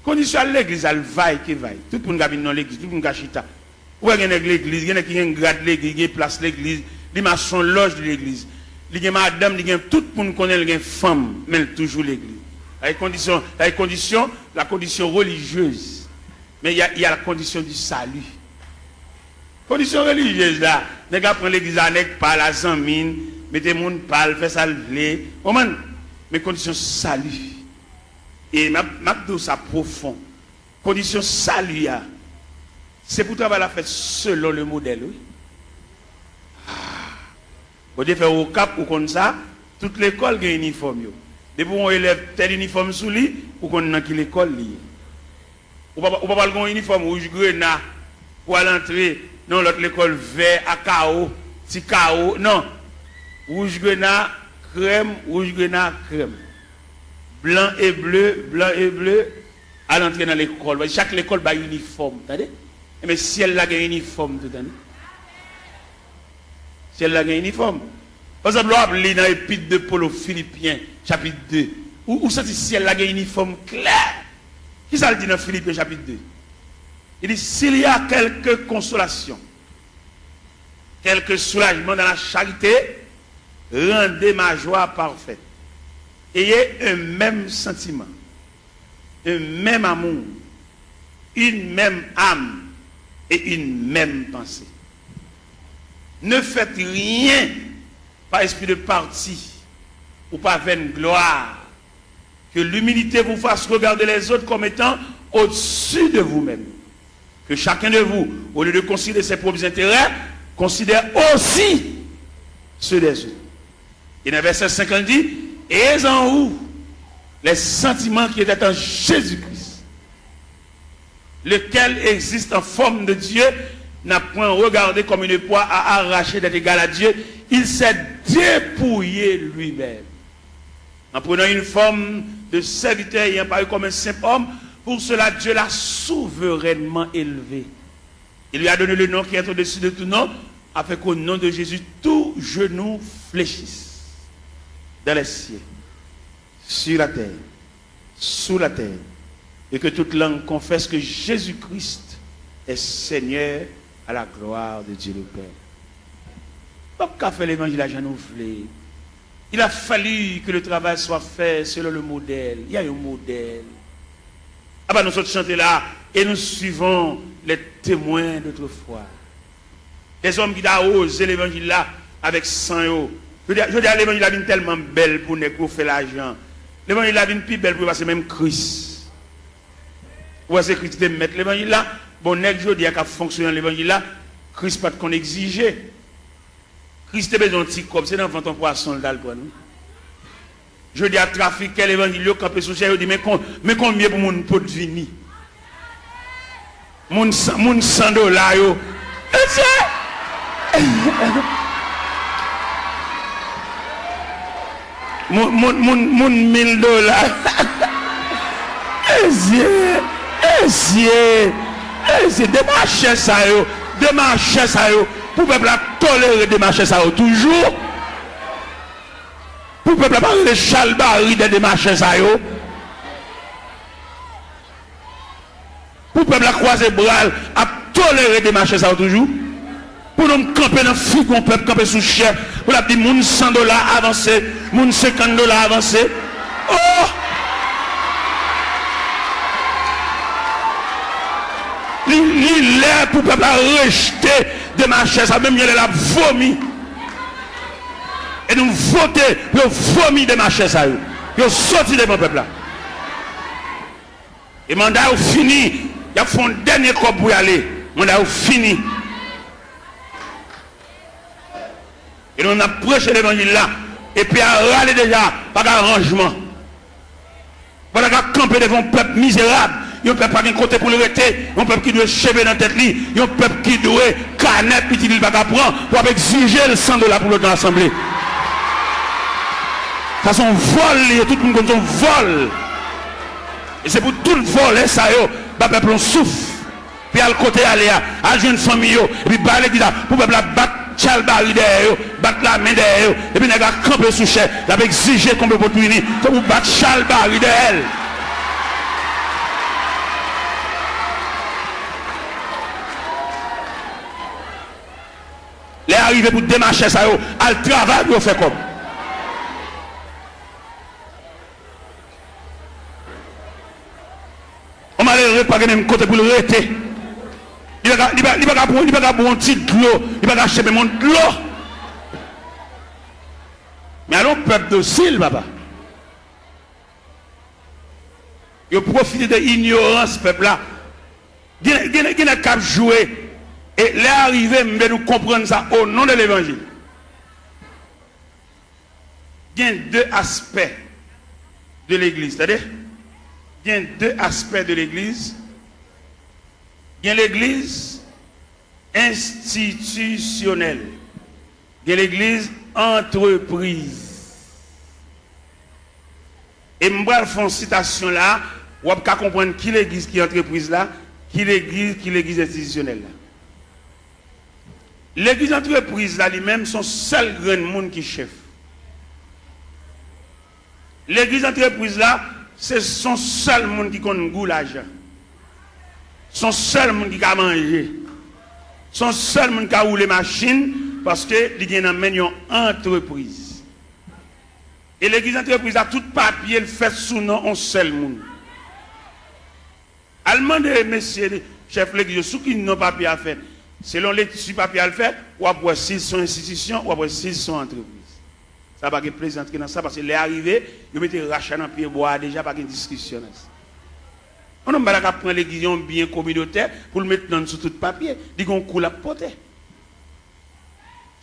Condition à l'église, elle vaille qui vaille. Tout le monde a dans l'église, tout le monde a chita. Où est-ce qu'il y a l'église? Il y a qui a un grade de l'église, il y a place l'église, il y a son loge de l'église. Il y a madame, il y a tout le monde connaît, il y a femme, mais toujours l'église. La condition religieuse. Mais il y a la condition du salut. Condition religieuse là, les gars prennent l'église avec par la zamine, mettez le monde parle, fait ça lever. Mais condition salut. Et ma ça profond. Condition salut, c'est pour travailler la fête selon le modèle. Oui. Vous devez faire au cap ou comme ça, toute l'école a un uniforme. Depuis qu'on élève tel uniforme sous lui, ou qu'on a l'école liée. Ou pas avoir un uniforme rouge grenat pour aller entrer dans l'autre école vert à chaos, petit chaos. Non. Rouge grenat, crème, blanc et bleu, à l'entrée dans l'école. Chaque école a un uniforme, mais si elle a un uniforme, tout l'année. Si elle a un uniforme. Par exemple, on a dans l'épître de Paul aux Philippiens, chapitre 2. Où ça dit si elle a un uniforme clair? Qui ça le dit dans Philippiens, chapitre 2? Il dit, s'il y a quelque consolation, quelque soulagement dans la charité, rendez ma joie parfaite. Ayez un même sentiment, un même amour, une même âme et une même pensée. Ne faites rien par esprit de parti ou par vaine gloire Que l'humilité vous fasse regarder les autres comme étant au-dessus de vous-même. Que chacun de vous, au lieu de considérer ses propres intérêts, considère aussi ceux des autres. Et dans le verset 50 dit, et en vous les sentiments qui étaient en Jésus-Christ, lequel existe en forme de Dieu, n'a point regardé comme une proie à arracher d'être égal à Dieu, il s'est dépouillé lui-même. En prenant une forme de serviteur ayant paru comme un simple homme, pour cela Dieu l'a souverainement élevé. Il lui a donné le nom qui est au-dessus de tout nom, afin qu'au nom de Jésus, tout genou fléchisse dans les cieux, sur la terre, sous la terre, et que toute langue confesse que Jésus-Christ est Seigneur à la gloire de Dieu le Père. Donc, qu'a fait l'évangile à Jean-Nouvelé? Il a fallu que le travail soit fait selon le modèle. Il y a un modèle. Ah ben nous autres chantons là et nous suivons les témoins d'autrefois. Les hommes qui ont osé l'évangile là avec sang. Je dis à l'évangile là est tellement belle pour nous faire l'argent. L'évangile là est plus belle pour passer même Christ. Ou est-ce que Christ te mettre l'évangile là? Bon, nèg je dis à fonctionner l'évangile là, Christ pas qu'on exigeait. Christ a besoin de petit comme c'est dans ton poisson d'alcool. Je dis à trafiquer l'évangile quand peu sous je dis mais combien pour mon pot de vini? Mon $100 yo. Mon $1000. C'est démarcher ça yo, démarcher ça yo. Pour peuple tolérer démarcher ça yo toujours. Pour peuple pas le chalbari de démarcher ça yo. Pour peuple croiser bras à tolérer démarcher ça yo toujours. Pour nous camper dans figon peuple camper sous chef. Pour la dire moun $100 avancé, moun $50 avancé. Oh! Il est pour peuple rejeter de ma chaise, même il a vomi. Et nous voter, il a vomi de ma chaise. Il a sorti de mon peuple là. Et mandat est fini. Il a fait un dernier corps pour y aller. Mandat est fini. Et nous avons prêché l'évangile là. Et puis à râler déjà, pas d'arrangement. Pas de camper devant un peuple misérable. Il y a un peuple qui n'a pas côté pour le rester. Il y a un peuple qui doit chever dans la tête. Il y a un peuple qui doit canette, puis il va prendre pour exiger le $100 pour l'autre assemblée. Ça c'est un vol, tout le monde comme un vol. Et c'est pour tout le vol, ça y est, le peuple on souffle. Puis à le côté aller à jeune famille, et puis parler qui ça, pour le peuple battre Chalbari derrière, battre la main derrière, et puis il a campé sous chef, il a exigé qu'on peut punir, pour battre Chalbari derrière. Les arrivés pour démarcher ça, à le travail pour faire comme. On m'a l'air pas de même côté pour le rester. Il va pas pour un petit de l'eau, il va pas acheter mon de l'eau. Mais alors, peuple docile, papa. Il profite de l'ignorance, peuple là. Il n'a qu'à jouer. Et les arrivés, nous comprendre ça au nom de l'évangile. Il y a deux aspects de l'église. C'est-à-dire, il y a deux aspects de l'église. Il y a l'église institutionnelle. Il y a l'église entreprise. Et je vais faire une citation là, vous pouvez comprendre qui l'église qui est entreprise là, qui l'église institutionnelle là. L'église entreprise là lui-même son seul grand monde qui chef. L'église entreprise là, c'est son seul monde qui connaît goût l'argent. Son seul monde qui a mangé. Son seul monde qui a roulé machine parce que il y a une entreprise. Et l'église entreprise a tout papier le fait sous nom un seul monde. Allemand de messieurs chef l'église sous qui n'ont papier à faire. Selon les papiers à le faire, ou après s'ils sont institutions, ou après s'ils sont entreprises. Ça va pas plaisanter dans ça parce que les arrivés, ils mettent rachat dans pied bois déjà pas de discussion. On n'a pas prendre l'église bien communautaire pour le mettre dans sous tout papier, dit qu'on coule à porter.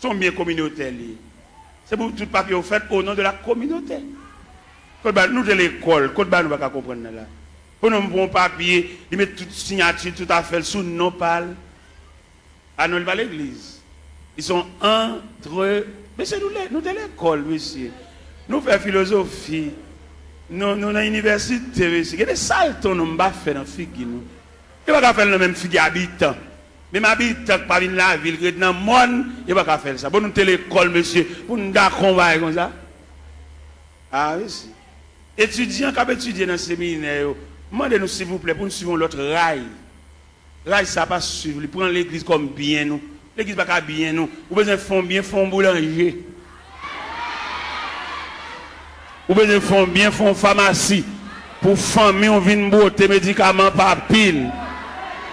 Sont bien communautaires. C'est pour tout papier au fait au nom de la communauté. Nous de l'école, quand nous ne pouvons pas comprendre là. Pour nous prendre papier, ils mettent toute signature, tout à fait sous nos pales. À nous pas l'église. Ils sont entre. Mais c'est nous de l'école, monsieur. Nous faisons philosophie. Nous dans l'université, monsieur. Il y a des saltons nous pas faire dans la figue. Nous ne pouvons pas faire le même figue habitant. Même habitant qui parle de la ville, qui est dans le monde, il ne peut pas faire ça. Pour nous de l'école, monsieur. Pour nous combattre comme ça. Ah oui, si. Étudiants qui étudié dans le séminaire, demandez-nous s'il vous plaît pour nous suivre l'autre rail. Rail, ça pas suivre. Prendre l'église comme bien nous. L'église pas bien nous. Vous besoin de fond bien, fond boulanger. Vous besoin de fond bien, fond pharmacie. Pour famille, on vient botter médicaments par pile.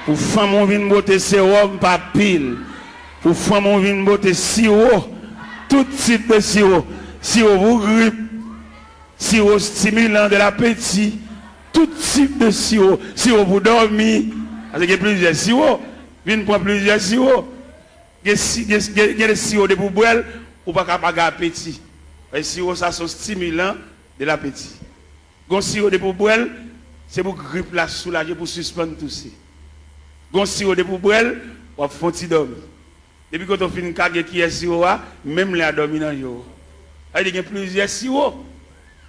Pour femme, on vient botter sérum par pile. Pour femme, on vient botter sirop. Tout type de sirop. Sirop pour grippe. Sirop stimulant de l'appétit. Tout type de sirop. Sirop pour dormir. Parce qu'il y a plusieurs sirops. Viens prendre plusieurs sirops. Il y a des sirops de pour boire ou pas capable d'appétit. Les sirops, ça sont stimulants de l'appétit. Les sirops de pour boire, c'est pour grippe la soulager, pour suspendre tout ça. Les sirops de pour boire, on va faire dormir. Depuis que on finit de qui est sirop, même les dormir dans le jour. Il y a plusieurs sirops.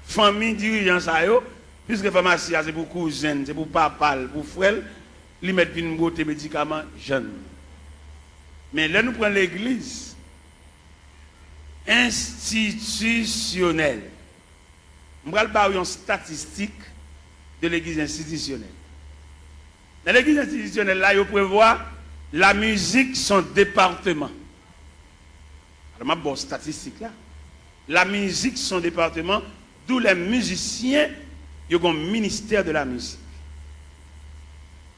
Famille, dirigeants, puisque pharmacie, c'est pour cousins, c'est pour papa, pour frère. Ils mettent une beauté médicaments jeunes. Mais là, nous prenons l'église institutionnelle. Je vais vous parler une statistique de l'église institutionnelle. Dans l'église institutionnelle, là, il prévoit la musique, son département. Alors, je vais vous statistique là. La musique, son département, d'où les musiciens, ils ont un ministère de la musique.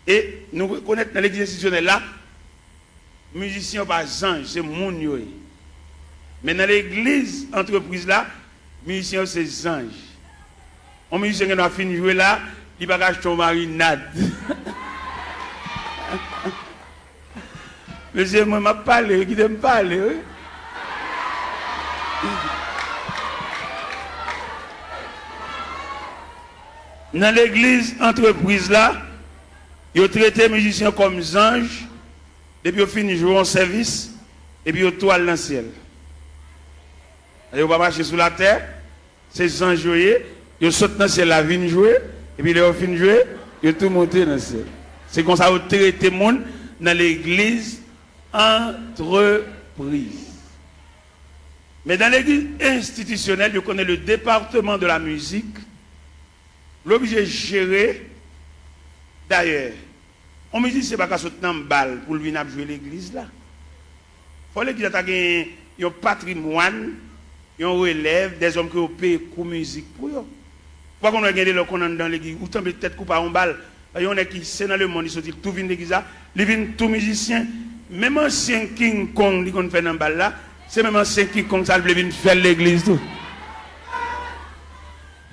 Et nous reconnaissons dans l'église institutionnelle là, musiciens pas ange, c'est moun yo. Mais dans l'église entreprise là, musiciens c'est ange. Un musicien qui a fini de jouer là, il va acheter une marinade. Monsieur, moi m'a parlé, qui t'aime parler. Oui? Dans l'église entreprise là, ils ont traité les musiciens comme des anges, depuis qu'ils finissent de jouer en service, et puis ils toilent dans le ciel. Ils ne vont pas marcher sous la terre, ces anges joués, ils sautent dans le ciel, la vigne jouer, et puis ils ont fini de jouer, ils ont tout monté dans le ciel. C'est comme ça qu'ils ont traité le monde dans l'église entreprise. Mais dans l'église institutionnelle, ils connaissent le département de la musique, l'objet de gérer. D'ailleurs, on me dit que ce n'est pas qu'à sauter dans une balle pour venir jouer l'église là. Il faut l'église ait un patrimoine, un relève, des hommes qui ont payé pour musique pour eux. Pourquoi on a gagné le qu'on dans l'église, ou tant peut-être couper en balle. Il y en a qui sont dans le monde, ils sont tout vient l'église là, ils viennent tout musicien. Même ancien King Kong qui fait dans balle là, c'est même ancien King Kong ça vient faire l'église tout.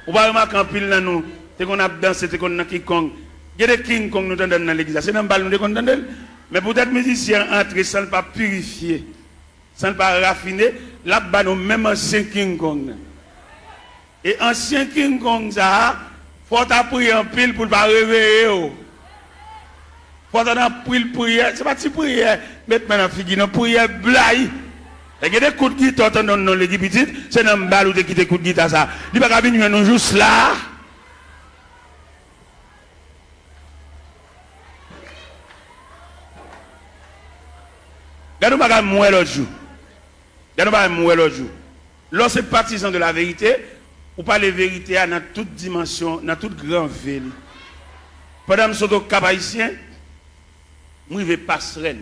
On va remarquer en pile là nous, c'est qu'on a dansé, c'est qu'on a King Kong. Il y a des King Kong nous dans l'église. C'est dans le bal nous entendons. Mais peut-être musiciens entrent sans ne pas purifier, sans ne pas raffiner, là-bas nous même ancien King Kong. Et ancien King Kong ça, faut prier en pile pour ne pas réveiller. Faut prier, c'est pas une prière, mettre maintenant figure, une prière blague. Il y a des coups de guitare dans l'église petite, c'est dans le bal où tu quittes des coups de guitare ça. Il n'y a pas venir nous juste là. Regardez-nous pas mourir l'autre jour. Regardez-nous pas mourir l'autre jour. Lorsque partisan de la vérité, ou pas la vérité dans toute dimension, dans toute grande ville. Pendant que je suis au Cap Haïtien, je vais passer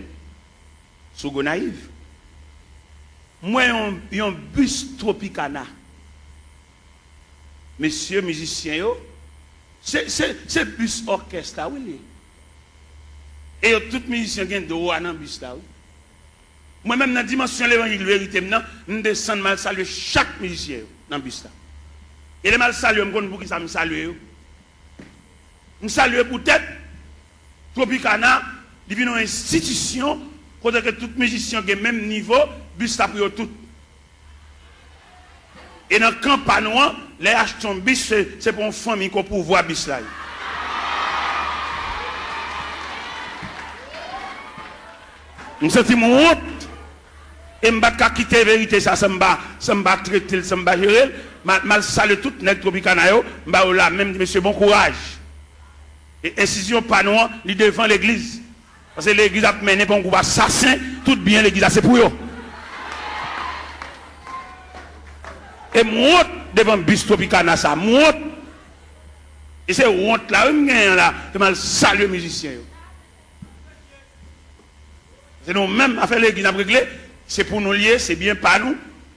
sur Gonaïve. Moi, j'ai un bus Tropicana. Messieurs musiciens, c'est bus orchestre, oui. Et tous les musiciens qui ont droit dans le bus là. Moi-même, dans la dimension de l'évangile, vérité, je descends mal saluer chaque musicien dans le bus. Et les mal saluer, je ne sais pas qui ça me salue. Je salue peut-être Tropicana, il y a une institution, côté que tout musicien qui est même niveau, bus là pour tout. Et dans le campagne, les achetons bus, c'est pour une famille qu'on peut voir bus là. Je sens mon honte. Et je ne vais pas quitter la vérité, ça ne va pas traiter, ça ne va pas gérer. Je vais saluer tout le Tropicana, je vais là, même monsieur, bon courage. Et incision pas non, il devant l'église. Parce que l'église a mené pour un groupe assassin, tout bien l'église c'est pour eux. Et moi, devant le bus Tropicana, ça, moi. Et c'est honte là, je vais saluer les musiciens. C'est nous-mêmes, à faire l'église à régler, c'est pour nous lier, c'est bien pas nous.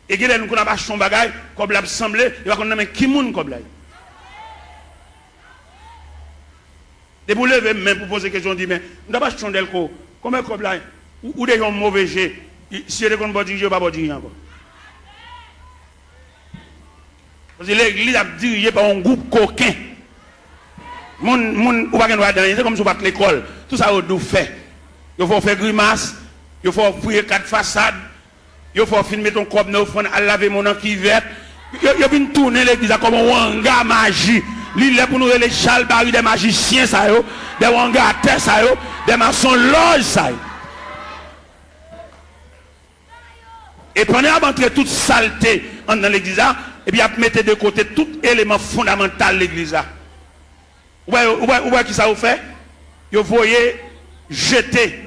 Et que nous avons acheté un bagage, comme l'a semblé, il va qu'on ait qui moun comme là. Et vous levez même pour poser question, dit mais nous avons acheté un delco, comment comme là, ou des gens mauvais jets, si vous ne dirigez pas, vous dirigez encore. Parce que l'église a dirigé par un groupe coquin. Moun ou pas qu'on c'est comme si vous battez l'école. Tout ça, vous fait. Il faut faire grimace, il faut fouiller 4 façades, il faut filmer ton corps, il faut laver mon an qui vert. Il faut tourner l'église comme un wanga magie. Il est pour nous les chalbari des magiciens, des wanga à terre, des maçons loges. Et pendant à entrer toute saleté dans l'église, et puis à mettre de côté tout élément fondamental de l'église. Vous voyez qui ça vous fait? Vous voyez jeter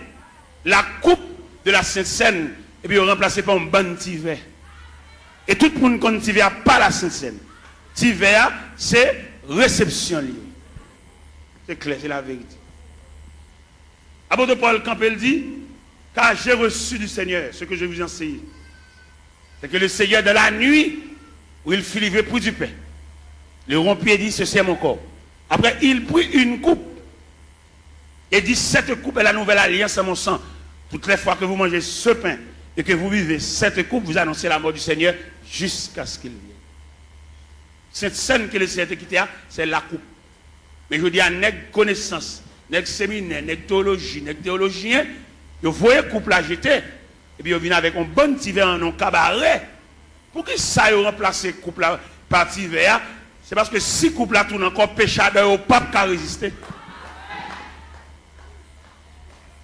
la coupe de la Sainte Seine et puis remplacer par un bon tiver. Et tout le monde connaît tiver pas la Sainte Seine. Tiver, c'est réception liée. C'est clair, c'est la vérité. Apôtre Paul Campbell dit, car j'ai reçu du Seigneur ce que je vous enseigne. C'est que le Seigneur de la nuit, où il fut livré pour du pain, le rompit et dit, ceci est mon corps. Après, il prit une coupe et dit, cette coupe est la nouvelle alliance à mon sang. Toutes les fois que vous mangez ce pain et que vous vivez cette coupe, vous annoncez la mort du Seigneur jusqu'à ce qu'il vienne. Cette scène que le Seigneur quitté, c'est la coupe. Mais je dis à nègre connaissance, nègre séminaire, nègre théologie, nègre théologien, vous voyez coupe la jeter, et puis vous venez avec un bon petit verre en un cabaret. Pour que ça ait remplacé coupe la par petit verre, c'est parce que si coupe la tourne encore péchadeur au pape qui a résisté.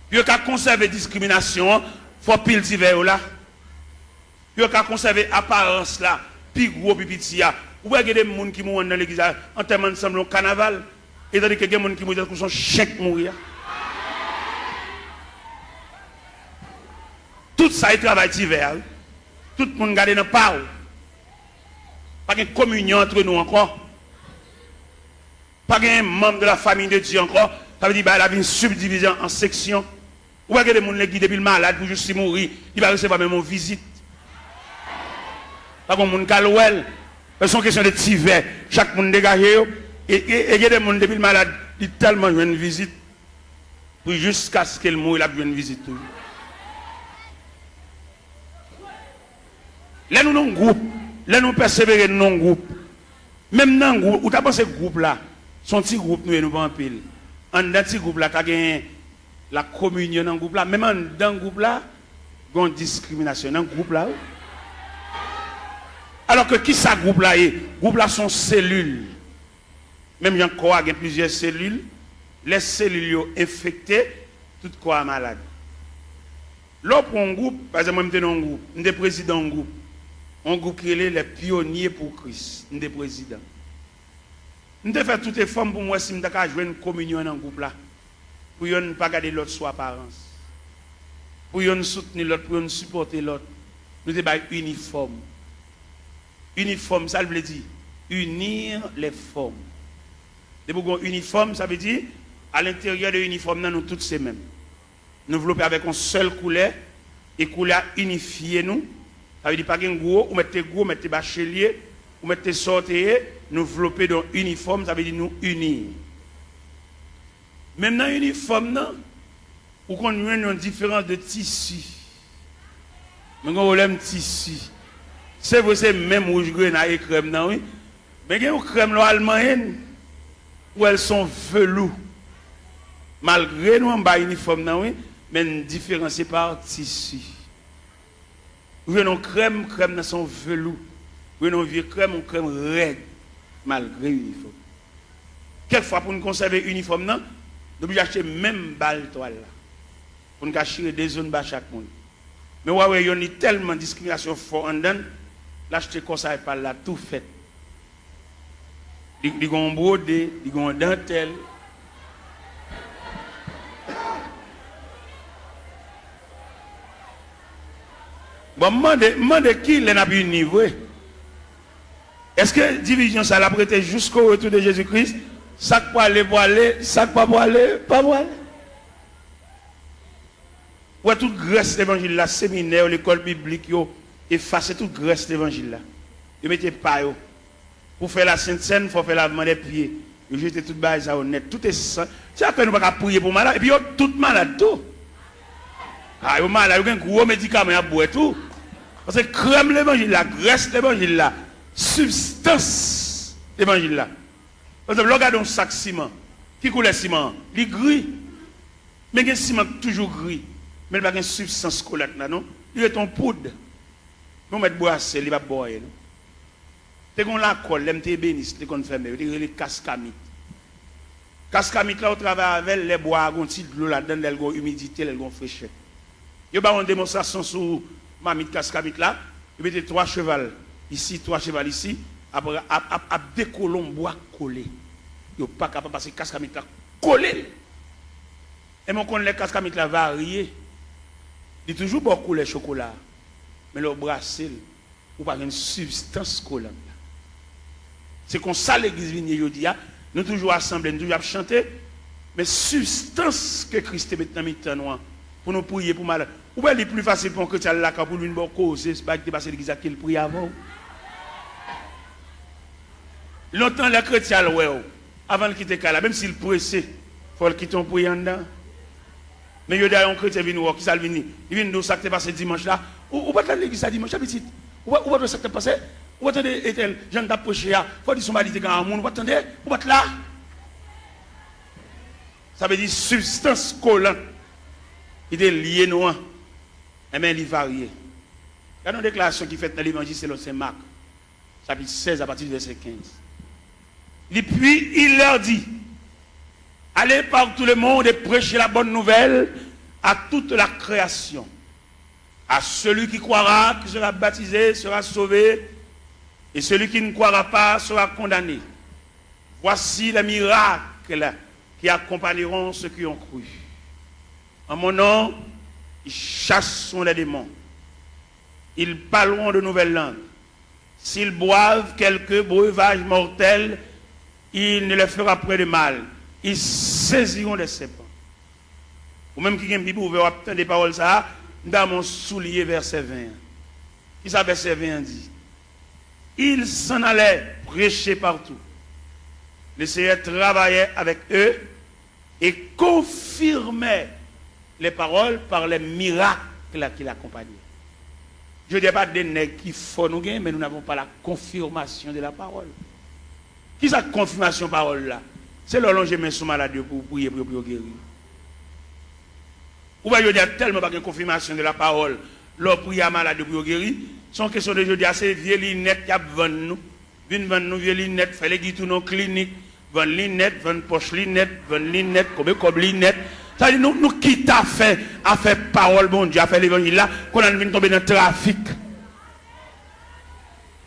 Puis qu'à conserver discrimination, il faut pile petit verre là. Puis qu'à conserver apparence là, puis gros puis petit. Ou bien il y a des gens qui mourent dans l'église en termes ensemble au carnaval, et tandis que il y a des gens qui mourent dans son chèque mourir. Tout ça est travail d'hiver. Tout le monde garde dans le pas. Pas de communion entre nous encore. Pas de membre de la famille de Dieu encore. Ça veut dire qu'il y a une subdivision en sections. Ou bien il y a des gens qui sont depuis le malade pour juste mourir. Il va recevoir même une visite. Pas comme les gens qui c'est une question de tiver. Chaque monde dégagé. Et il y a des gens depuis le malade qui tellement une visite. Pour jusqu'à ce qu'il meure, il a une visite. Là, nous avons un groupe. Là, nous persévérons dans un groupe. Même dans un groupe, où tu as pensé ce groupe-là, son petit groupe, nous pas en pile. En dans ce groupe-là, tu as gagné la communion dans le groupe-là. Même dans le groupe-là, il y a une discrimination dans le groupe-là. Alors que qui ça groupe-là est? Groupe-là sont cellules. Même il y a encore plusieurs cellules. Les cellules sont infectées, tout quoi malade. Là, pour un groupe, par exemple, moi, je suis dans un groupe, je suis président d'un groupe. Un groupe qui est les pionniers pour Christ. Je suis président. Je vais faire toutes les formes pour moi si je vais jouer une communion dans un groupe là. Pour ne pas garder l'autre sous apparence. Pour ne soutenir l'autre, pour ne supporter l'autre. Nous devons être uniformes. Uniforme, ça veut dire unir les formes. Et pour uniforme, ça veut dire à l'intérieur de l'uniforme, nous tous ces mêmes. Nous développer avec une seule couleur et couleur unifiée nous. Ça veut dire pas qu'un gros, ou mettez bachelier, ou mettez sortir, nous développer dans uniforme, ça veut dire nous unir. Même dans l'uniforme, ou qu'on a une différence de tissu. Mais on problème tissu. C'est vrai, c'est même rouge grenade et crème, non, oui. Mais il y a une crème allemande où elles sont velours. Malgré nous, on a uniforme, non, oui, mais nous différencier par tissu. Vous voyez, nos crème dans son velours. Vous voyez, nos vieux crème raide, malgré l'uniforme. Quelquefois, pour nous conserver l'uniforme, nous devons acheter même balle toile là. Pour nous cacher des zones bas chaque monde. Mais ouais, il y a tellement de discrimination fort en dedans, l'acheter comme ça et pas là, tout fait. Ils ont brodé, ils ont dentelle. Bon, demande qui n'a pas eu niveau. Est-ce que division ça l'a prêté jusqu'au retour de Jésus-Christ? Ça pour aller, ça pas pour aller, pas pour aller. Ouais, toute grâce l'évangile là, séminaire, l'école biblique, effacer toute grâce l'évangile là. Ils mettez pas yo. Pour faire la Sainte Seine, il faut faire lavement des pieds. Ils jetent tout bas ça honnête. Tout est ça. C'est à que nous pas prier pour malade. Et puis tout malade tout. Ah, yo malade, yo un gros médicament à boire tout. Parce que crème l'évangile là, graisse l'évangile là, substance l'évangile là. Par exemple, regardez un sac ciment. Qui coule le ciment? Il est gris. Mais il ciment toujours gris. Mais il n'y a pas de substance collante là, non? Il est en poudre. Nous mettons boisser, il va boire. C'est qu'on la colle, l'MT bénis, c'est qu'on fait, il y a les cascamites. Cascamites là, on travaille avec les bois, on tire de l'eau là-dedans, elles ont humidité, elles ont fraîcheur. Il y a une démonstration sur mamite cascamite là, il y a 3 chevals ici, 3 chevals ici, après, à des colons bois collés. Il n'y a pas capable de passer cascamite là collé. Et mon connaît les cascamites là variés. Il y a toujours beaucoup de chocolat. Mais le brassel, ou pas une substance collante. C'est comme ça l'église vient nous toujours assemblés, nous toujours chanter, mais substance que Christ met dans notre pour nous prier pour malade. Ou bien il est plus facile pour un chrétien là pour lui une bonne cause, c'est pas que passer l'église qu'il prie avant. Longtemps les chrétiens avant de quitter Kala, même s'il pressé, il faut le quitter en priant dedans. Mais il y a un chrétien qui vient qui ça vient, il vient nous ça qui passé dimanche là. Ou pas l'église à dimanche petit. Ou pas ça qui passé. Vous attendez, Ethel, Jean d'approcher, il faut dire son mari est grand monde, vous attendez, vous êtes là. Ça veut dire substance collante. Il est lié noir. Et bien il varie. Il y a une déclaration qui fait dans l'évangile selon Saint Marc, chapitre 16 à partir du verset 15. Et puis il leur dit, allez par tout le monde et prêchez la bonne nouvelle à toute la création. À celui qui croira, qui sera baptisé, sera sauvé. Et celui qui ne croira pas sera condamné. Voici les miracles qui accompagneront ceux qui ont cru. En mon nom, ils chasseront les démons. Ils parleront de nouvelles langues. S'ils boivent quelques breuvages mortels, il ne leur fera point de mal. Ils saisiront des serpents. Ou même qui a une Bible ouverte, des paroles ça, dans mon soulier, verset 20. Qui ça, verset 20 dit? Ils s'en allaient prêcher partout. Le Seigneur travaillait avec eux et confirmait les paroles par les miracles qui l'accompagnaient. Je ne dis pas des nègres qui font nous gagner, mais nous n'avons pas la confirmation de la parole. Qui est cette confirmation de la parole là? C'est le long je mets sous malade pour prier pour guérir. Ou bien je dis tellement pas de confirmation de la parole, leur prière malade pour guérir. Son question de jeudi, c'est vieux lunettes qui vendent nous. Viennent vendre nous vieux lunettes, fait les guides nos cliniques, vendent lunettes, vendent poche lunettes, vendent lunettes, comme lunettes. Ça dit nous qui t'a fait à faire parole bon Dieu, à faire l'évangile là, qu'on a venu tomber dans le trafic.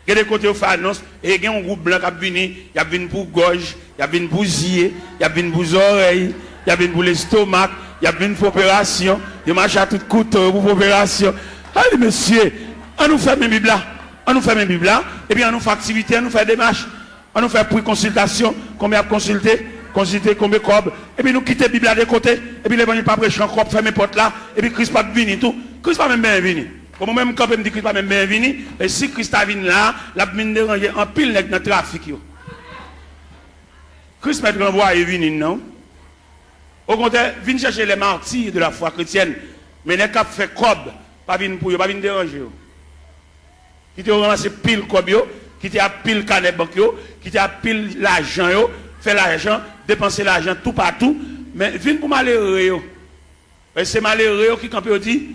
Il y a des côtés où fait annonce, et il y a un groupe blanc qui a venu, il y a venu pour gorge, il y a venu pour zier, il y a venu pour oreilles, il y a venu pour l'estomac, il y a venu pour opération, il marche à tout couteau pour opération. Allez monsieur, on nous fait mes Bibles là, on nous fait mes Bibles là, et puis on nous fait activité, on nous fait démarche, on nous fait pour consultation, combien à consulter combien de cob, et puis nous quitter la Bible à des côtés, et puis l'évangile pas prêcher encore, faire mes portes là, et puis Christ pas venu tout, Christ pas même bien venu. Pour moi-même, quand je me dis Christ pas même bien venu, et si Christ a venu là, la mine déranger en pile dans le trafic. Christ m'a renvoyé et venu, non? Au contraire, vient chercher les martyrs de la foi chrétienne, mais les cap fait cob, pas venir pour eux, pas venir déranger. Qui te ramasse pile comme yo, qui te a pile canet banque yo, qui te a pile l'argent yo, fait l'argent, dépenser l'argent tout partout, mais viens pour malheureux yo. Et c'est malheureux yo qui quand il dit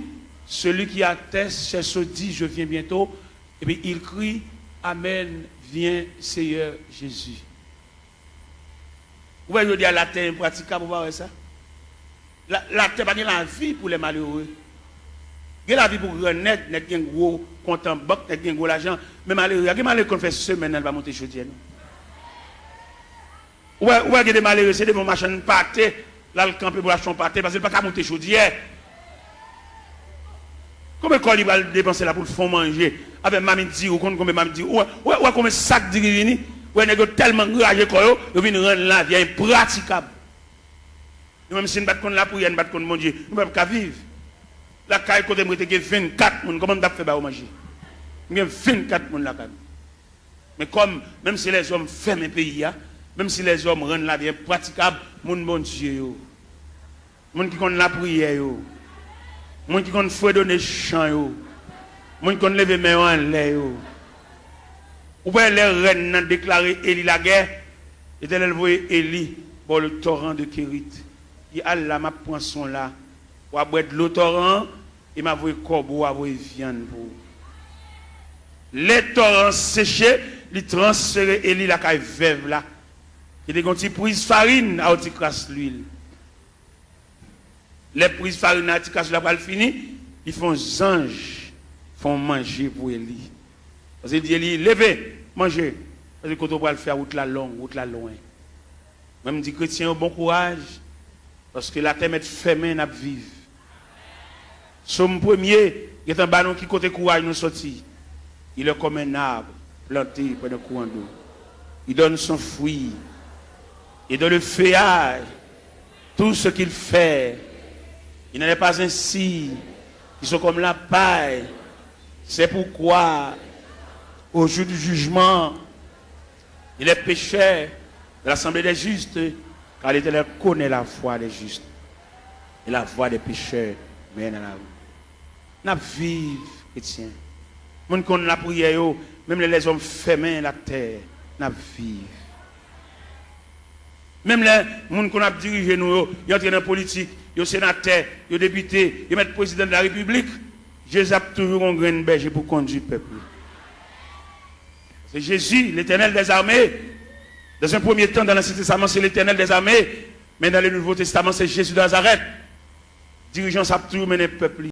celui qui atteste, c'est ce dit je viens bientôt, et puis il crie amen, viens Seigneur Jésus. Vous voyez, je dis à la terre impraticable, vous voyez ça? La terre, pas la vie pour les malheureux. Il y a la vie pour les net, il y a un gros compte en banque, il y a un gros l'argent. Mais malheureux, il y a des malheureux qui fait semaine, elle va monter chaudière. Ouais, il y a des malheureux, c'est des bons machins pâtés, là, le camp pour acheter un pâté, parce qu'il ne peut pas monter chaudière. Combien de il va dépenser là pour le fond manger? Avec mamie dit, ou combien mamie dit, ouais, combien de sacs de rivini? Ouais, il y a tellement de rage, il vient rendre la vie impraticable. Même si nous ne battons la prière, nous ne battons mon Dieu, nous ne pouvons pas vivre. La caille côté moi, il y a 24 personnes, comment on a fait pour manger? Il y a 24 personnes là. Mais comme, même si les hommes ferment un pays, même si les hommes rendent la vie impraticable, mon Dieu, mon qui connaît la prière, mon qui connaît fouet donner chant, mon qui connaît lever main en l'air. Ou bien les reines ont déclaré Élie la guerre, et elle voyait Élie pour le torrent de Kérit. Il a là ma poisson là, ou à boire de l'eau torrent, et m'a voulu corbeau, à voulu viande pour. Les torrents séchés, ils transfèrent Élie la caille veuve là. Il y a des petits prises farine à outil crasse l'huile. Les prises farine à outil crasse l'huile, après fini, ils font anges, font manger pour Élie. Parce qu'il dit Élie, levez, mangez. Parce que quand on va le faire, route la longue, route la loin. Même dit chrétien, bon courage. Parce que la terre est fermée, n'a vivre. Somme premier, il y a un ballon qui côté courage nous sortit. Il est comme un arbre planté près d'un courant d'eau. Il donne son fruit. Et dans le feuillage, tout ce qu'il fait, il n'en est pas ainsi. Ils sont comme la paille. C'est pourquoi, au jour du jugement, il est pécheur de l'assemblée des justes, car l'Éternel connaît la voie des justes. Et la voie des pécheurs mène à la rue. N'a vive, chrétien. Moun qu'on la prière, même les hommes fermés la terre, n'a vive. Même les gens qu'on a dirigé nous, ils entrent dans la politique, ils sont sénateurs, ils sont députés, ils mettent président de la République, Jésus a toujours un grain de berger pour conduire le peuple. C'est Jésus, l'Éternel des armées. Dans un premier temps, dans l'Ancien Testament, c'est l'Éternel des armées. Mais dans le Nouveau Testament, c'est Jésus de Nazareth. Dirigeant, ça a toujours mené le peuple.